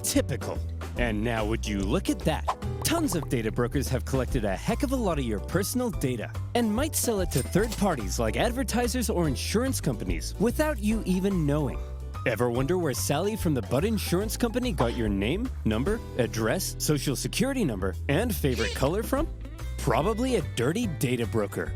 Typical. And now would you look at that? Tons of data brokers have collected a heck of a lot of your personal data and might sell it to third parties like advertisers or insurance companies without you even knowing. Ever wonder where Sally from the Butt Insurance Company got your name, number, address, social security number, and favorite color from? Probably a dirty data broker.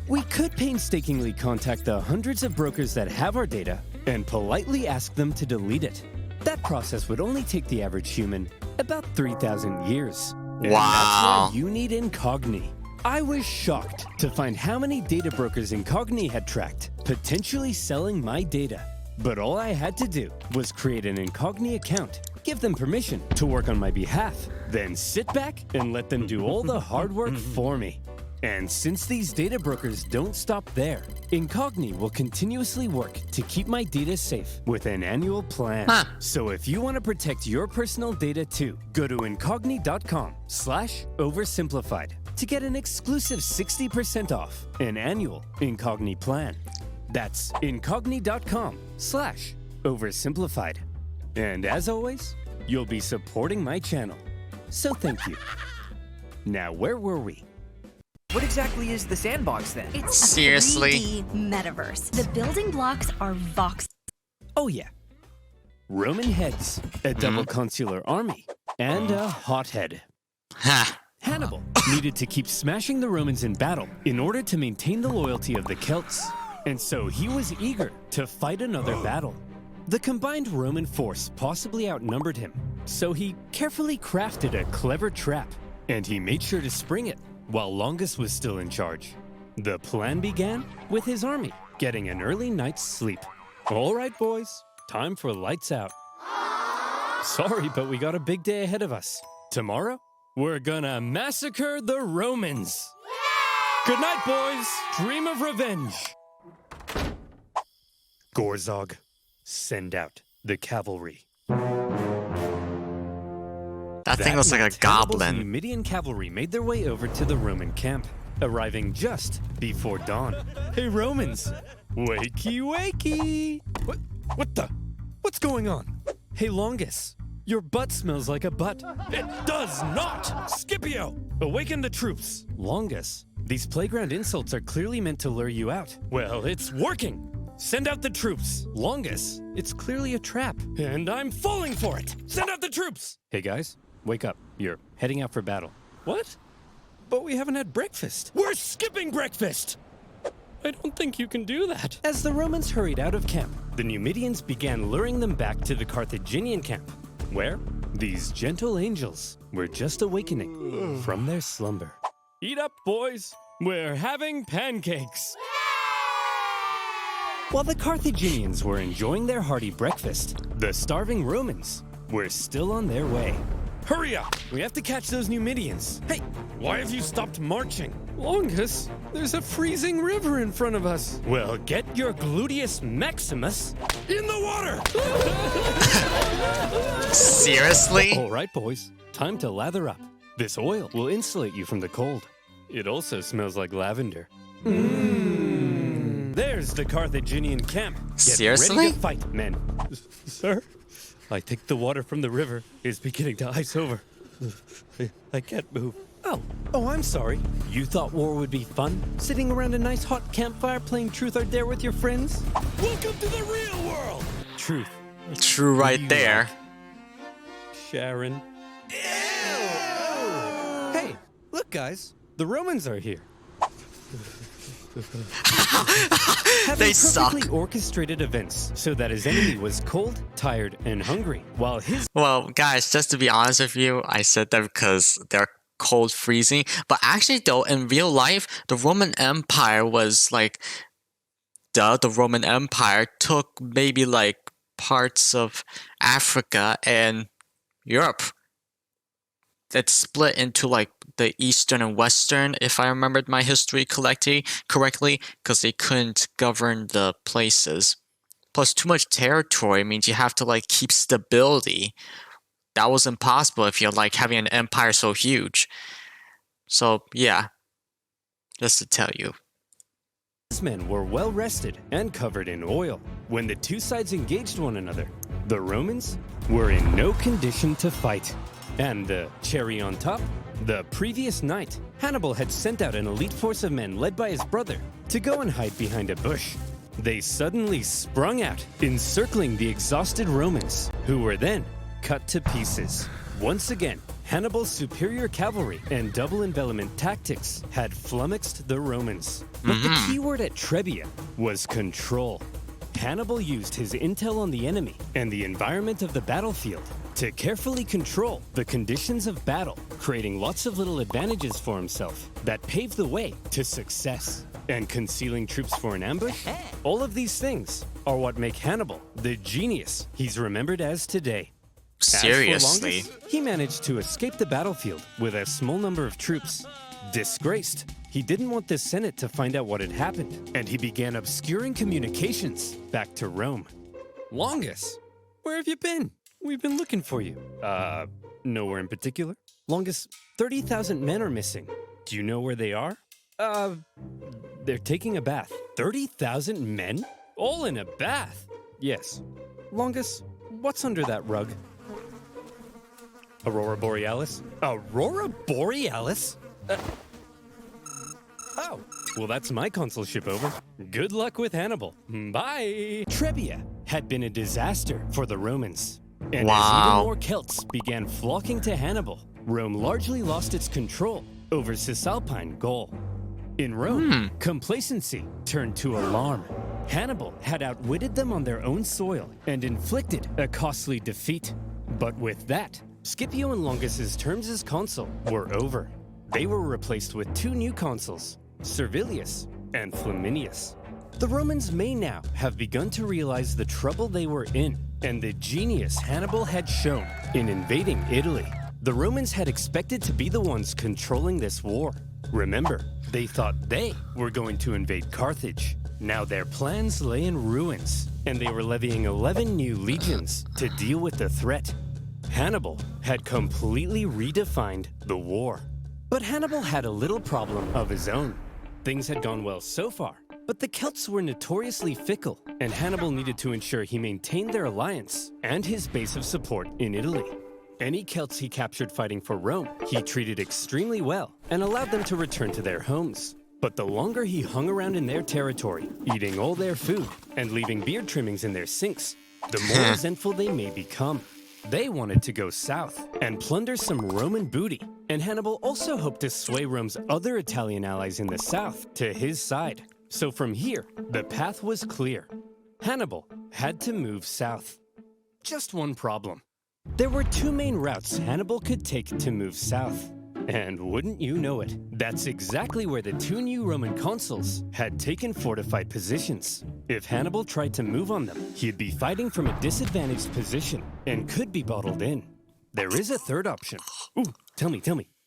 We could painstakingly contact the hundreds of brokers that have our data and politely ask them to delete it. That process would only take the average human about 3,000 years. And that's why you need Incogni. I was shocked to find how many data brokers Incogni had tracked, potentially selling my data. But all I had to do was create an Incogni account, give them permission to work on my behalf, then sit back and let them do all the hard work for me. And since these data brokers don't stop there, Incogni will continuously work to keep my data safe with an annual plan. So if you want to protect your personal data too, go to incogni.com/oversimplified to get an exclusive 60% off an annual Incogni plan. That's incogni.com/oversimplified. And as always, you'll be supporting my channel. So thank you. Now, where were we? What exactly is the sandbox then? It's Seriously? a 3D metaverse. The building blocks are vox. Oh yeah. Roman heads, a double consular army, and a hothead. Ha! Hannibal needed to keep smashing the Romans in battle in order to maintain the loyalty of the Celts. And so he was eager to fight another battle. The combined Roman force possibly outnumbered him, so he carefully crafted a clever trap, and he made sure to spring it while Longus was still in charge. The plan began with his army getting an early night's sleep. All right, boys, time for lights out. Sorry, but we got a big day ahead of us. Tomorrow, we're gonna massacre the Romans. Good night, boys. Dream of revenge. Gorzog, send out the cavalry. That thing looks like a Hannibal's goblin. Numidian cavalry made their way over to the Roman camp, arriving just before dawn. Hey, Romans! Wakey, wakey! What's going on? Hey, Longus, your butt smells like a butt. It does not! Scipio, awaken the troops! Longus, these playground insults are clearly meant to lure you out. Well, it's working! Send out the troops! Longus, it's clearly a trap. And I'm falling for it! Send out the troops! Hey guys, wake up. You're heading out for battle. What? But we haven't had breakfast. We're skipping breakfast! I don't think you can do that. As the Romans hurried out of camp, the Numidians began luring them back to the Carthaginian camp, where these gentle angels were just awakening from their slumber. Eat up, boys. We're having pancakes. While the Carthaginians were enjoying their hearty breakfast, the starving Romans were still on their way. Hurry up! We have to catch those Numidians. Hey, why have you stopped marching? Longus, there's a freezing river in front of us. Well, get your gluteus maximus in the water! Seriously? All right, boys. Time to lather up. This oil will insulate you from the cold. It also smells like lavender. There's the Carthaginian camp. Get Seriously? ready to fight, men. Sir, I think the water from the river is beginning to ice over. I can't move. Oh, I'm sorry. You thought war would be fun? Sitting around a nice hot campfire playing Truth or Dare with your friends? Welcome to the real world! Truth. True right there. Sharon. Ew! Hey, look, guys. The Romans are here. They suck. Perfectly orchestrated events so that his enemy was cold, tired, and hungry, while his... Well, guys, just to be honest with you, I said that because they're cold, freezing. But actually, though, in real life, the Roman Empire was like... The Roman Empire took maybe like parts of Africa and Europe. That split into like the Eastern and Western, if I remembered my history correctly, because they couldn't govern the places. Plus, too much territory means you have to like keep stability. That was impossible if you're like having an empire so huge. So yeah, just to tell you. His men were well rested and covered in oil. When the two sides engaged one another, the Romans were in no condition to fight. And the cherry on top, the previous night, Hannibal had sent out an elite force of men led by his brother to go and hide behind a bush. They suddenly sprung out, encircling the exhausted Romans, who were then cut to pieces. Once again, Hannibal's superior cavalry and double envelopment tactics had flummoxed the Romans. But the key word at Trebia was control. Hannibal used his intel on the enemy and the environment of the battlefield to carefully control the conditions of battle, creating lots of little advantages for himself that paved the way to success. And concealing troops for an ambush? All of these things are what make Hannibal the genius he's remembered as today. Seriously? As for Longus, he managed to escape the battlefield with a small number of troops. Disgraced, he didn't want the Senate to find out what had happened, and he began obscuring communications back to Rome. Longus, where have you been? We've been looking for you. Nowhere in particular. Longus, 30,000 men are missing. Do you know where they are? They're taking a bath. 30,000 men? All in a bath? Yes. Longus, what's under that rug? Aurora Borealis? Aurora Borealis? Oh, well, that's my consulship over. Good luck with Hannibal. Bye. Trebia had been a disaster for the Romans. And as even more Celts began flocking to Hannibal, Rome largely lost its control over Cisalpine Gaul. In Rome, complacency turned to alarm. Hannibal had outwitted them on their own soil and inflicted a costly defeat. But with that, Scipio and Longus's terms as consul were over. They were replaced with two new consuls, Servilius and Flaminius. The Romans may now have begun to realize the trouble they were in and the genius Hannibal had shown in invading Italy. The Romans had expected to be the ones controlling this war. Remember, they thought they were going to invade Carthage. Now their plans lay in ruins, and they were levying 11 new legions to deal with the threat. Hannibal had completely redefined the war. But Hannibal had a little problem of his own. Things had gone well so far, but the Celts were notoriously fickle, and Hannibal needed to ensure he maintained their alliance and his base of support in Italy. Any Celts he captured fighting for Rome, he treated extremely well and allowed them to return to their homes. But the longer he hung around in their territory, eating all their food and leaving beard trimmings in their sinks, the more resentful they may become. They wanted to go south and plunder some Roman booty, and Hannibal also hoped to sway Rome's other Italian allies in the south to his side. So from here, the path was clear. Hannibal had to move south. Just one problem. There were two main routes Hannibal could take to move south. And wouldn't you know it, that's exactly where the two new Roman consuls had taken fortified positions. If Hannibal tried to move on them, he'd be fighting from a disadvantaged position and could be bottled in. There is a third option. Ooh, tell me.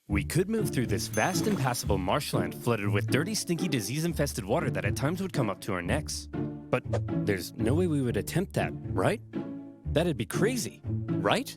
We could move through this vast impassable marshland flooded with dirty, stinky, disease-infested water that at times would come up to our necks. But there's no way we would attempt that, right? That'd be crazy, right?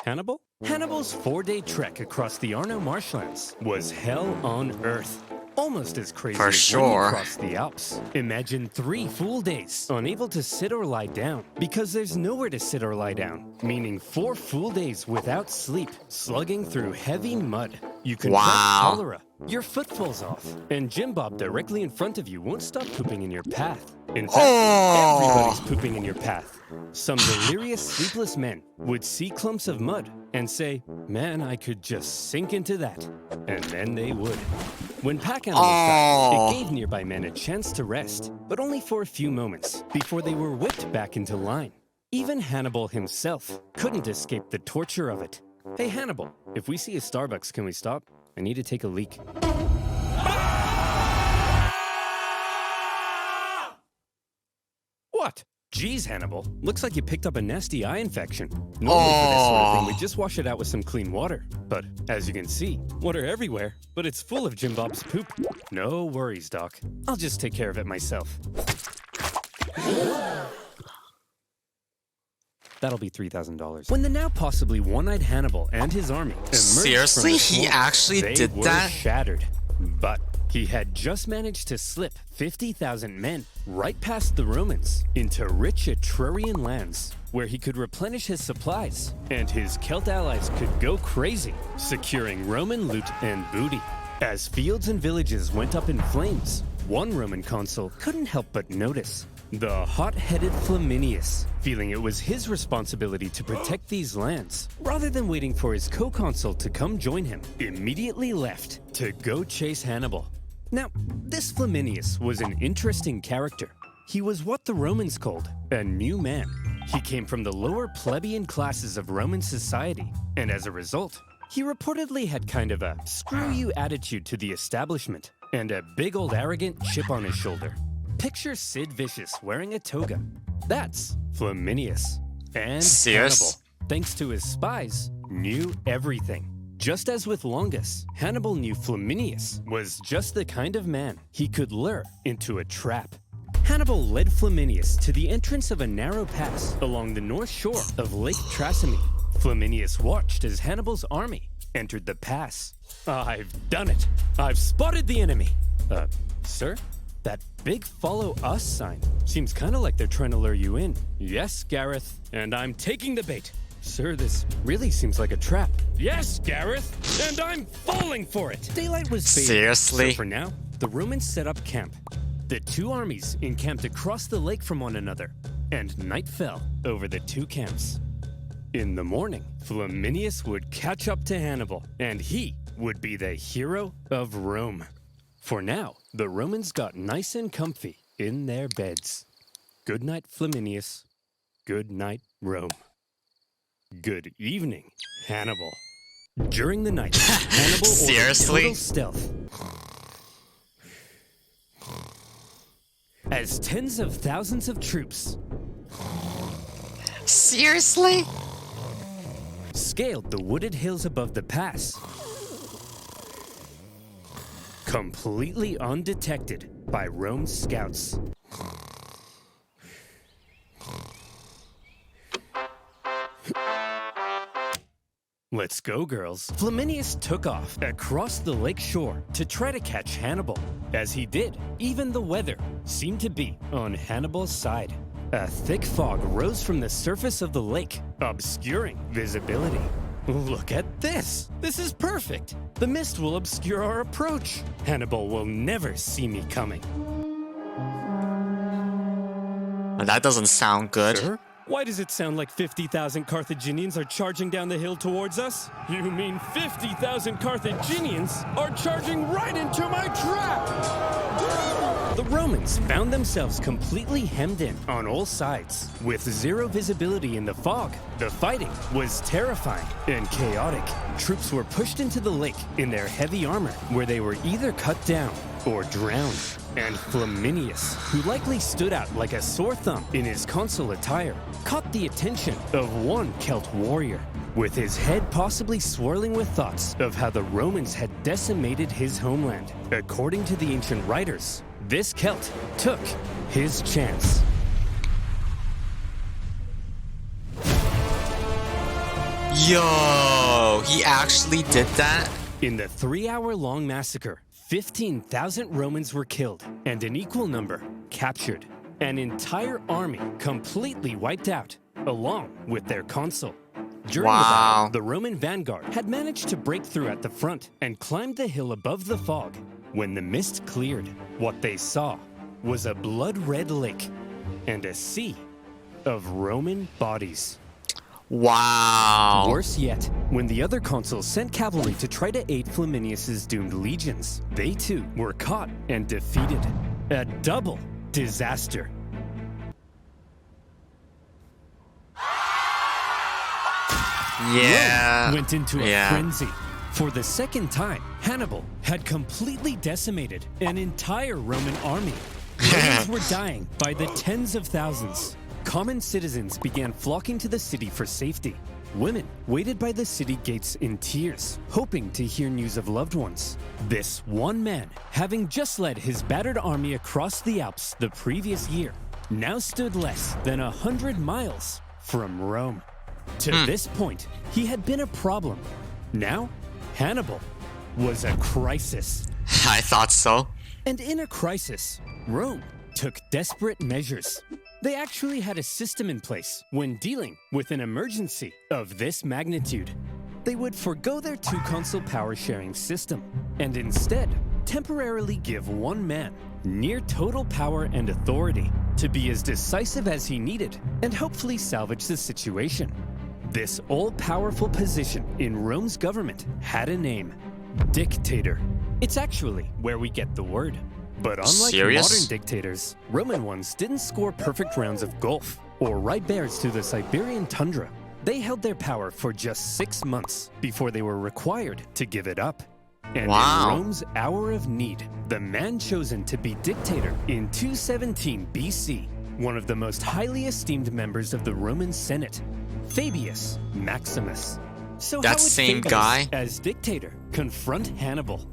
Hannibal? Hannibal's 4-day trek across the Arno marshlands was hell on earth. Almost as crazy For as sure. when you cross the Alps. Imagine 3 full days unable to sit or lie down because there's nowhere to sit or lie down. Meaning 4 full days without sleep, slugging through heavy mud. You contract Wow. cholera, your foot falls off, and Jim Bob directly in front of you won't stop pooping in your path. In fact, everybody's pooping in your path. Some delirious, sleepless men would see clumps of mud and say, "Man, I could just sink into that." And then they would. When pack animals died, it gave nearby men a chance to rest, but only for a few moments before they were whipped back into line. Even Hannibal himself couldn't escape the torture of it. Hey, Hannibal, if we see a Starbucks, can we stop? I need to take a leak. What? Geez, Hannibal. Looks like you picked up a nasty eye infection. Normally for this sort of thing, we just wash it out with some clean water. But as you can see, water everywhere, but it's full of Jim Bob's poop. No worries, Doc. I'll just take care of it myself. That'll be $3,000. When the now possibly one-eyed Hannibal and his army emerged Seriously? from the He swamp, actually they did were that? shattered. But he had just managed to slip 50,000 men right past the Romans into rich Etrurian lands where he could replenish his supplies, and his Celt allies could go crazy, securing Roman loot and booty. As fields and villages went up in flames, one Roman consul couldn't help but notice. The hot-headed Flaminius, feeling it was his responsibility to protect these lands, rather than waiting for his co-consul to come join him, immediately left to go chase Hannibal. Now, this Flaminius was an interesting character. He was what the Romans called a new man. He came from the lower plebeian classes of Roman society, and as a result, he reportedly had kind of a screw-you attitude to the establishment, and a big old arrogant chip on his shoulder. Picture Sid Vicious wearing a toga. That's Flaminius. And Serious? Hannibal, thanks to his spies, knew everything. Just as with Longus, Hannibal knew Flaminius was just the kind of man he could lure into a trap. Hannibal led Flaminius to the entrance of a narrow pass along the north shore of Lake Trasimene. Flaminius watched as Hannibal's army entered the pass. I've done it. I've spotted the enemy. Sir? That big follow us sign seems kind of like they're trying to lure you in. Yes, Gareth, and I'm taking the bait. Sir, this really seems like a trap. Yes, Gareth, and I'm falling for it. Daylight was fading. Seriously? So for now, the Romans set up camp. The two armies encamped across the lake from one another, and night fell over the two camps. In the morning, Flaminius would catch up to Hannibal, and he would be the hero of Rome. For now, the Romans got nice and comfy in their beds. Good night, Flaminius. Good night, Rome. Good evening, Hannibal. During the night, Hannibal ordered Seriously? total stealth. As tens of thousands of troops Seriously? scaled the wooded hills above the pass, completely undetected by Rome's scouts. Let's go, girls. Flaminius took off across the lake shore to try to catch Hannibal. As he did, even the weather seemed to be on Hannibal's side. A thick fog rose from the surface of the lake, obscuring visibility. Look at this! This is perfect! The mist will obscure our approach. Hannibal will never see me coming. That doesn't sound good. Sir? Why does it sound like 50,000 Carthaginians are charging down the hill towards us? You mean 50,000 Carthaginians are charging right into my trap? The Romans found themselves completely hemmed in on all sides. With zero visibility in the fog, the fighting was terrifying and chaotic. Troops were pushed into the lake in their heavy armor, where they were either cut down or drowned. And Flaminius, who likely stood out like a sore thumb in his consul attire, caught the attention of one Celt warrior, with his head possibly swirling with thoughts of how the Romans had decimated his homeland. According to the ancient writers, this Celt took his chance. Yo, he actually did that? In the 3-hour-long massacre, 15,000 Romans were killed, and an equal number captured. An entire army completely wiped out, along with their consul. During the battle, the Roman vanguard had managed to break through at the front and climbed the hill above the fog. When the mist cleared, what they saw was a blood-red lake and a sea of Roman bodies. Wow. Worse yet, when the other consuls sent cavalry to try to aid Flaminius's doomed legions, they too were caught and defeated. A double disaster. Yeah. Rome went into a frenzy. For the second time, Hannibal had completely decimated an entire Roman army. Romans were dying by the tens of thousands. Common citizens began flocking to the city for safety. Women waited by the city gates in tears, hoping to hear news of loved ones. This one man, having just led his battered army across the Alps the previous year, now stood less than 100 miles from Rome. To this point, he had been a problem. Now, Hannibal was a crisis. I thought so. And in a crisis, Rome took desperate measures. They actually had a system in place when dealing with an emergency of this magnitude. They would forgo their two-consul power-sharing system and instead temporarily give one man near total power and authority to be as decisive as he needed and hopefully salvage the situation. This all-powerful position in Rome's government had a name: dictator. It's actually where we get the word. But unlike modern dictators, Roman ones didn't score perfect rounds of golf or ride bears through the Siberian tundra. They held their power for just 6 months before they were required to give it up. And in Rome's hour of need, the man chosen to be dictator in 217 BC, one of the most highly esteemed members of the Roman Senate, Fabius Maximus. So that how would same Fabius, guy as dictator, confront Hannibal?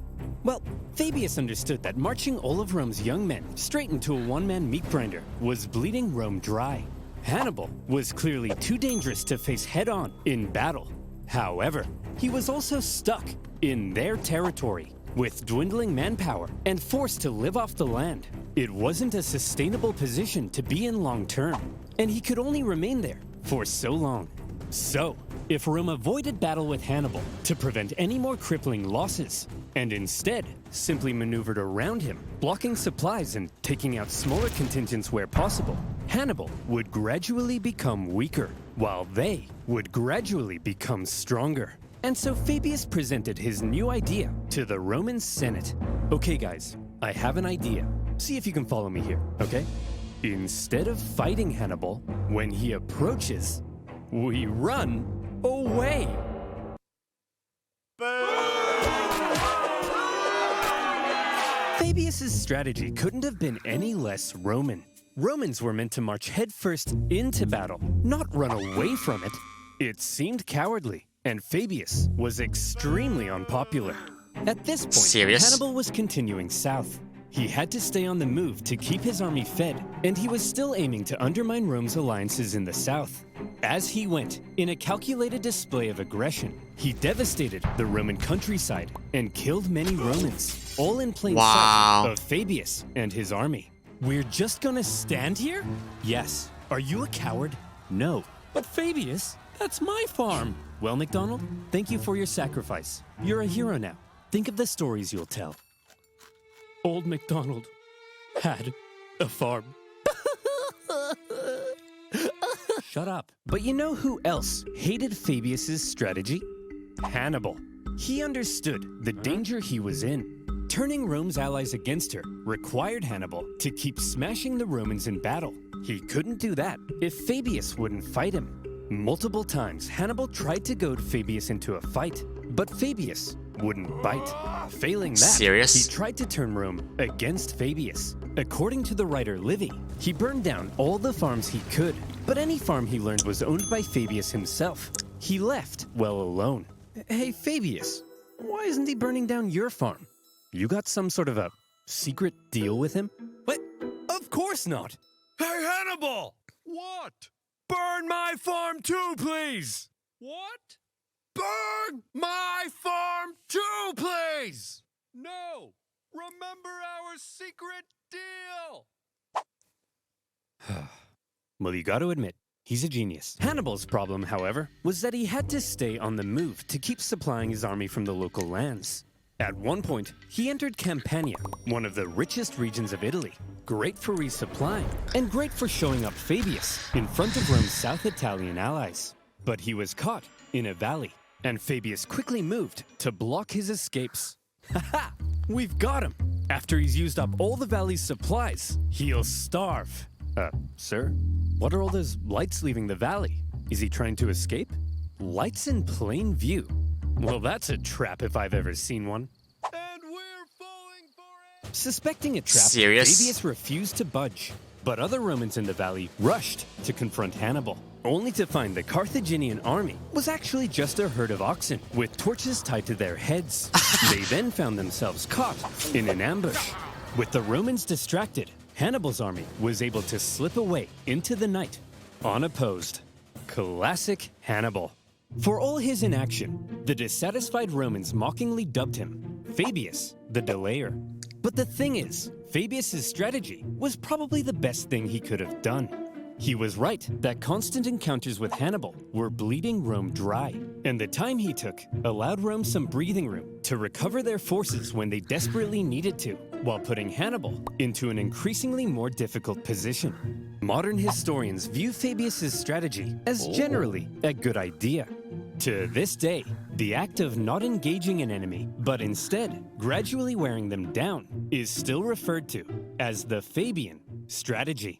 Well, Fabius understood that marching all of Rome's young men straight into a one-man meat grinder was bleeding Rome dry. Hannibal was clearly too dangerous to face head-on in battle. However, he was also stuck in their territory, with dwindling manpower and forced to live off the land. It wasn't a sustainable position to be in long-term, and he could only remain there for so long. So, if Rome avoided battle with Hannibal to prevent any more crippling losses, and instead simply maneuvered around him, blocking supplies and taking out smaller contingents where possible, Hannibal would gradually become weaker, while they would gradually become stronger. And so Fabius presented his new idea to the Roman Senate. Okay guys, I have an idea. See if you can follow me here, okay? Instead of fighting Hannibal, when he approaches, we run away. Fabius's strategy couldn't have been any less Roman. Romans were meant to march headfirst into battle, not run away from it. It seemed cowardly, and Fabius was extremely unpopular. At this point, Hannibal was continuing south. He had to stay on the move to keep his army fed, and he was still aiming to undermine Rome's alliances in the south. As he went, in a calculated display of aggression, he devastated the Roman countryside and killed many Romans, all in plain sight of Fabius and his army. We're just gonna stand here? Yes. Are you a coward? No. But Fabius, that's my farm. Well, MacDonald, thank you for your sacrifice. You're a hero now. Think of the stories you'll tell. Old MacDonald had a farm. shut up. But you know who else hated Fabius's strategy? Hannibal. He understood the danger he was in. Turning Rome's allies against her required Hannibal to keep smashing the Romans in battle. He couldn't do that if Fabius wouldn't fight him. Multiple times, Hannibal tried to goad Fabius into a fight, but Fabius wouldn't bite. Failing that, Serious? he tried to turn Rome against Fabius. According to the writer Livy, he burned down all the farms he could, but any farm he learned was owned by Fabius himself. He left well alone. Hey, Fabius, why isn't he burning down your farm? You got some sort of a secret deal with him? What? Of course not. Hey, Hannibal! What? Burn my farm too, please! What? Burn my farm too, please! No! Remember our secret deal! Well, you got to admit, he's a genius. Hannibal's problem, however, was that he had to stay on the move to keep supplying his army from the local lands. At one point, he entered Campania, one of the richest regions of Italy, great for resupplying, and great for showing up Fabius in front of Rome's South Italian allies. But he was caught in a valley, and Fabius quickly moved to block his escapes. Haha! We've got him! After he's used up all the valley's supplies, he'll starve. Sir? What are all those lights leaving the valley? Is he trying to escape? Lights in plain view. Well, that's a trap if I've ever seen one. And we're falling for it! Suspecting a trap, Serious? Fabius refused to budge. But other Romans in the valley rushed to confront Hannibal, only to find the Carthaginian army was actually just a herd of oxen with torches tied to their heads. They then found themselves caught in an ambush. With the Romans distracted, Hannibal's army was able to slip away into the night, unopposed. Classic Hannibal. For all his inaction, the dissatisfied Romans mockingly dubbed him Fabius the Delayer. But the thing is, Fabius's strategy was probably the best thing he could have done. He was right that constant encounters with Hannibal were bleeding Rome dry, and the time he took allowed Rome some breathing room to recover their forces when they desperately needed to, while putting Hannibal into an increasingly more difficult position. Modern historians view Fabius's strategy as generally a good idea. To this day, the act of not engaging an enemy, but instead gradually wearing them down, is still referred to as the Fabian strategy.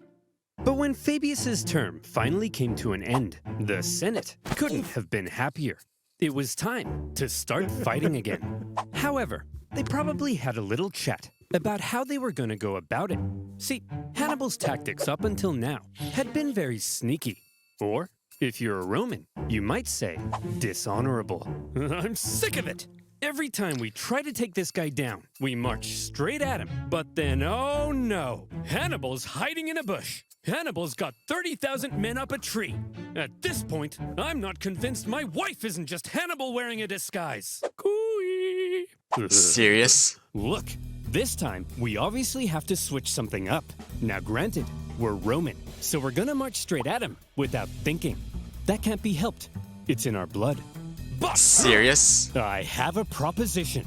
But when Fabius's term finally came to an end, the Senate couldn't have been happier. It was time to start fighting again. However, they probably had a little chat about how they were going to go about it. See, Hannibal's tactics up until now had been very sneaky, or if you're a Roman, you might say dishonorable. I'm sick of it! Every time we try to take this guy down, we march straight at him. But then, oh no! Hannibal's hiding in a bush. Hannibal's got 30,000 men up a tree. At this point, I'm not convinced my wife isn't just Hannibal wearing a disguise. Cooey! Serious? Look, this time, we obviously have to switch something up. Now granted, we're Roman, so we're gonna march straight at him without thinking. That can't be helped. It's in our blood. But Serious? I have a proposition.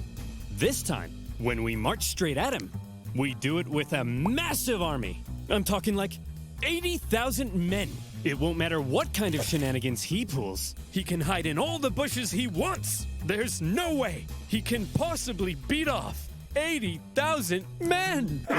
This time, when we march straight at him, we do it with a massive army. I'm talking like 80,000 men. It won't matter what kind of shenanigans he pulls. He can hide in all the bushes he wants. There's no way he can possibly beat off 80,000 men. Grow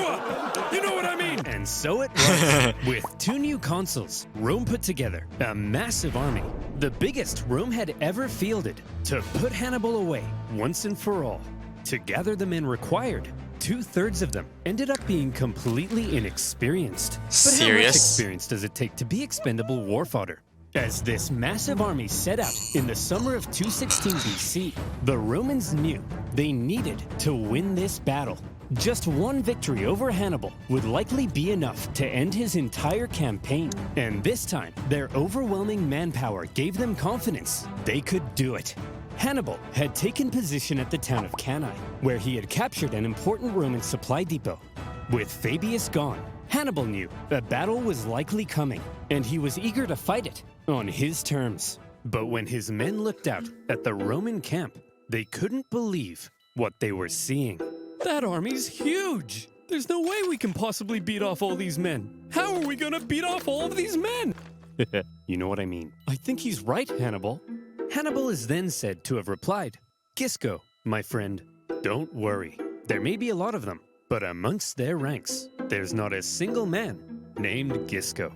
up! You know what I mean? And so it was. With 2 new consuls, Rome put together a massive army, the biggest Rome had ever fielded, to put Hannibal away once and for all. To gather the men required, 2/3 of them ended up being completely inexperienced. But how much Serious? experience does it take to be expendable war fodder? As this massive army set out in the summer of 216 BC, the Romans knew they needed to win this battle. Just one victory over Hannibal would likely be enough to end his entire campaign. And this time, their overwhelming manpower gave them confidence they could do it. Hannibal had taken position at the town of Cannae, where he had captured an important Roman supply depot. With Fabius gone, Hannibal knew a battle was likely coming, and he was eager to fight it on his terms. But when his men looked out at the Roman camp, they couldn't believe what they were seeing. That army's huge! There's no way we can possibly beat off all these men. How are we gonna beat off all of these men? You know what I mean. I think he's right, Hannibal. Hannibal is then said to have replied, Gisco, my friend, don't worry. There may be a lot of them, but amongst their ranks, there's not a single man named Gisco.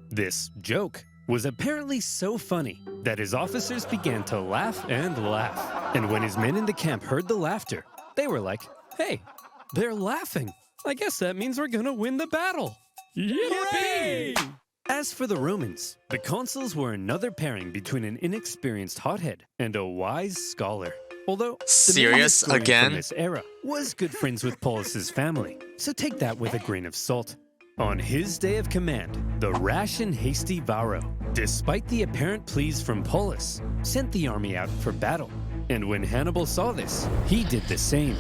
This joke was apparently so funny that his officers began to laugh and laugh. And when his men in the camp heard the laughter, they were like, hey, they're laughing. I guess that means we're gonna win the battle. Yippee! As for the Romans, the consuls were another pairing between an inexperienced hothead and a wise scholar. Although the Serious main historian again? from this era was good friends with Paulus's family, so take that with a grain of salt. On his day of command, the rash and hasty Varro, despite the apparent pleas from Paulus, sent the army out for battle. And when Hannibal saw this, he did the same.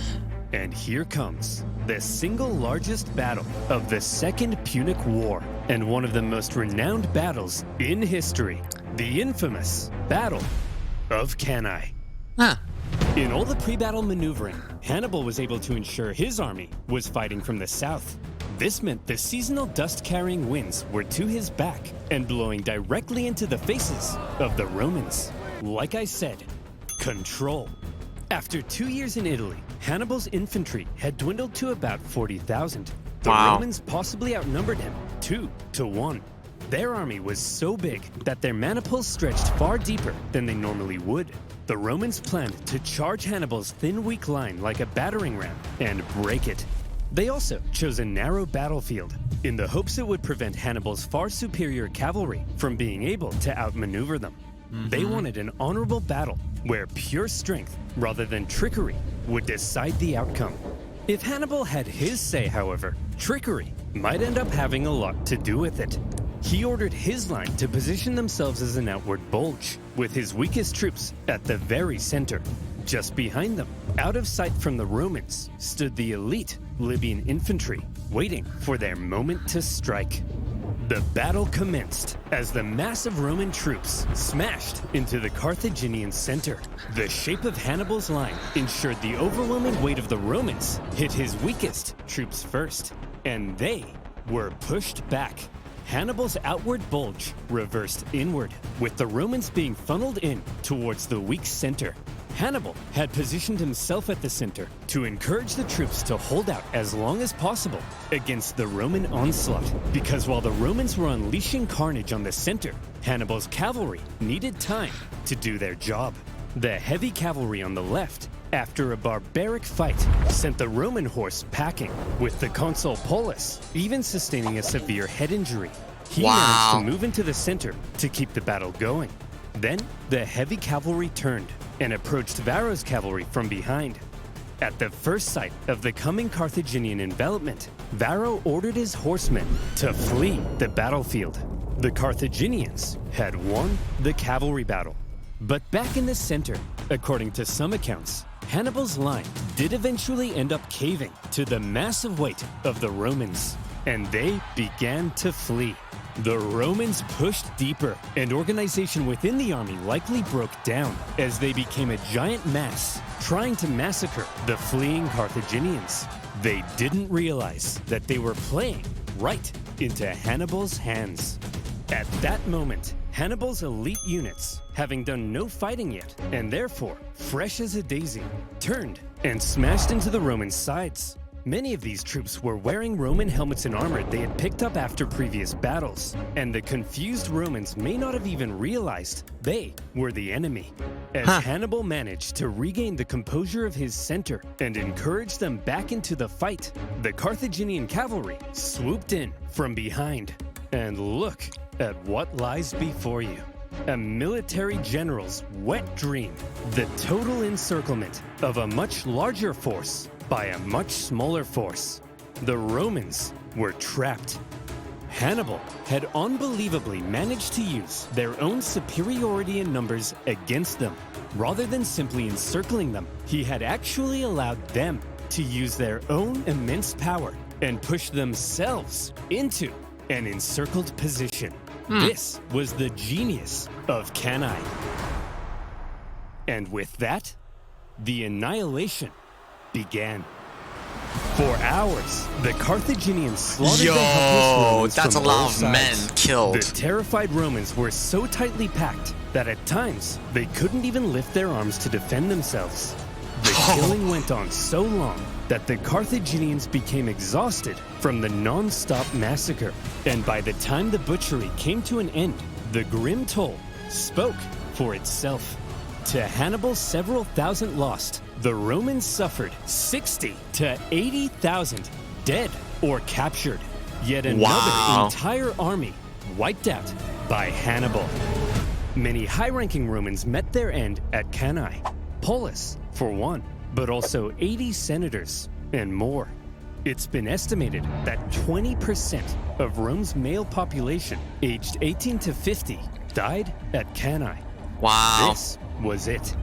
And here comes the single largest battle of the Second Punic War, and one of the most renowned battles in history, the infamous Battle of Cannae. Huh. In all the pre-battle maneuvering, Hannibal was able to ensure his army was fighting from the south. This meant the seasonal dust-carrying winds were to his back and blowing directly into the faces of the Romans. Like I said, control. After 2 years in Italy, Hannibal's infantry had dwindled to about 40,000. The Wow. Romans possibly outnumbered him 2-1. Their army was so big that their maniples stretched far deeper than they normally would. The Romans planned to charge Hannibal's thin, weak line like a battering ram and break it. They also chose a narrow battlefield in the hopes it would prevent Hannibal's far superior cavalry from being able to outmaneuver them. They wanted an honorable battle where pure strength, rather than trickery, would decide the outcome. If Hannibal had his say, however, trickery might end up having a lot to do with it. He ordered his line to position themselves as an outward bulge, with his weakest troops at the very center. Just behind them, out of sight from the Romans, stood the elite Libyan infantry, waiting for their moment to strike. The battle commenced as the massive Roman troops smashed into the Carthaginian center. The shape of Hannibal's line ensured the overwhelming weight of the Romans hit his weakest troops first, and they were pushed back. Hannibal's outward bulge reversed inward, with the Romans being funneled in towards the weak center. Hannibal had positioned himself at the center to encourage the troops to hold out as long as possible against the Roman onslaught, because while the Romans were unleashing carnage on the center, Hannibal's cavalry needed time to do their job. The heavy cavalry on the left, after a barbaric fight, sent the Roman horse packing, with the consul Paulus even sustaining a severe head injury. He managed to move into the center to keep the battle going. Then, the heavy cavalry turned and approached Varro's cavalry from behind. At the first sight of the coming Carthaginian envelopment, Varro ordered his horsemen to flee the battlefield. The Carthaginians had won the cavalry battle. But back in the center, according to some accounts, Hannibal's line did eventually end up caving to the massive weight of the Romans, and they began to flee. The Romans pushed deeper, and organization within the army likely broke down as they became a giant mass trying to massacre the fleeing Carthaginians. They didn't realize that they were playing right into Hannibal's hands. At that moment, Hannibal's elite units, having done no fighting yet, and therefore fresh as a daisy, turned and smashed into the Roman sides. Many of these troops were wearing Roman helmets and armor they had picked up after previous battles, and the confused Romans may not have even realized they were the enemy. As Hannibal managed to regain the composure of his center and encourage them back into the fight, the Carthaginian cavalry swooped in from behind. And look at what lies before you. A military general's wet dream, the total encirclement of a much larger force by a much smaller force. The Romans were trapped. Hannibal had unbelievably managed to use their own superiority in numbers against them. Rather than simply encircling them, he had actually allowed them to use their own immense power and push themselves into an encircled position. This was the genius of Cannae. And with that, the annihilation began. For hours, the Carthaginians slaughtered the helpless Yo, Romans that's a from all lot of men sides. killed. The terrified Romans were so tightly packed that at times they couldn't even lift their arms to defend themselves. The killing went on so long that the Carthaginians became exhausted from the non-stop massacre. And by the time the butchery came to an end, the grim toll spoke for itself. To Hannibal's several thousand lost, the Romans suffered 60 to 80,000 dead or captured. Yet another entire army wiped out by Hannibal. Many high-ranking Romans met their end at Cannae. Paulus, for one, but also 80 senators and more. It's been estimated that 20% of Rome's male population aged 18 to 50 died at Cannae. Wow. This was it.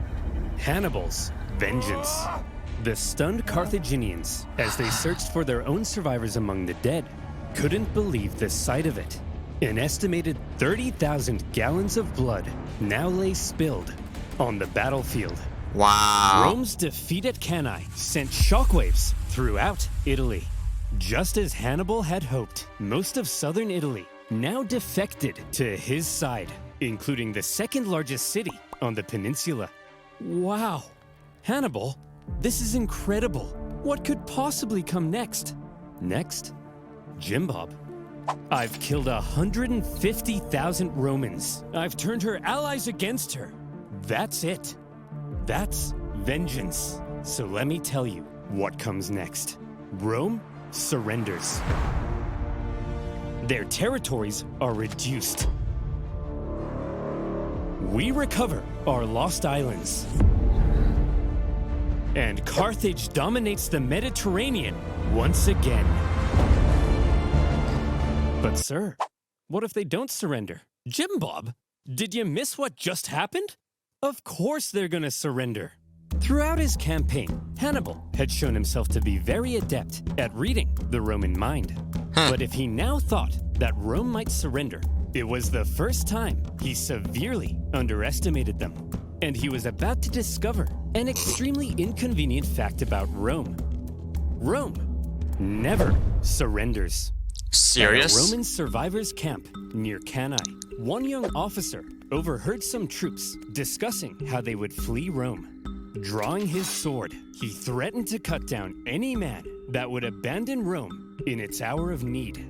Hannibal's vengeance. The stunned Carthaginians, as they searched for their own survivors among the dead, couldn't believe the sight of it. An estimated 30,000 gallons of blood now lay spilled on the battlefield. Wow. Rome's defeat at Cannae sent shockwaves throughout Italy. Just as Hannibal had hoped, most of southern Italy now defected to his side, including the second largest city on the peninsula. Wow. Hannibal, this is incredible. What could possibly come next? Next? Jim Bob. I've killed 150,000 Romans. I've turned her allies against her. That's it. That's vengeance. So let me tell you what comes next. Rome surrenders. Their territories are reduced. We recover our lost islands. And Carthage dominates the Mediterranean once again. But sir, what if they don't surrender? Jim Bob, did you miss what just happened? Of course they're gonna surrender. Throughout his campaign, Hannibal had shown himself to be very adept at reading the Roman mind. But if he now thought that Rome might surrender, it was the first time he severely underestimated them. And he was about to discover an extremely inconvenient fact about Rome. Rome never surrenders. Serious? At a Roman survivors' camp near Cannae, one young officer overheard some troops discussing how they would flee Rome. Drawing his sword, he threatened to cut down any man that would abandon Rome in its hour of need.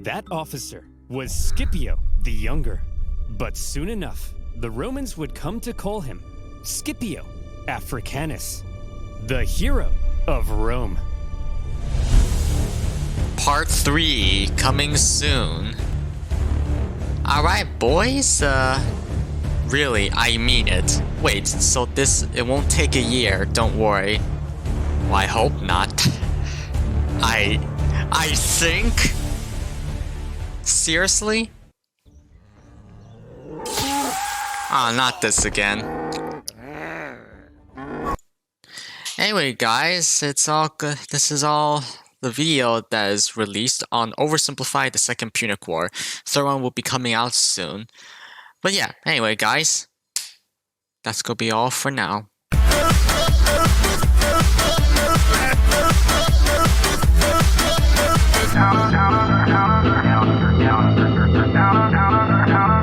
That officer was Scipio the Younger. But soon enough, the Romans would come to call him Scipio Africanus, the hero of Rome. Part 3 coming soon. Alright, boys. Really, I mean it. Wait, so it won't take a year, don't worry. Well, I hope not. I think? Seriously? Ah, not this again. Anyway, guys, it's all good. This is all the video that is released on Oversimplified the Second Punic War. Third one will be coming out soon. But yeah, anyway, guys, that's gonna be all for now.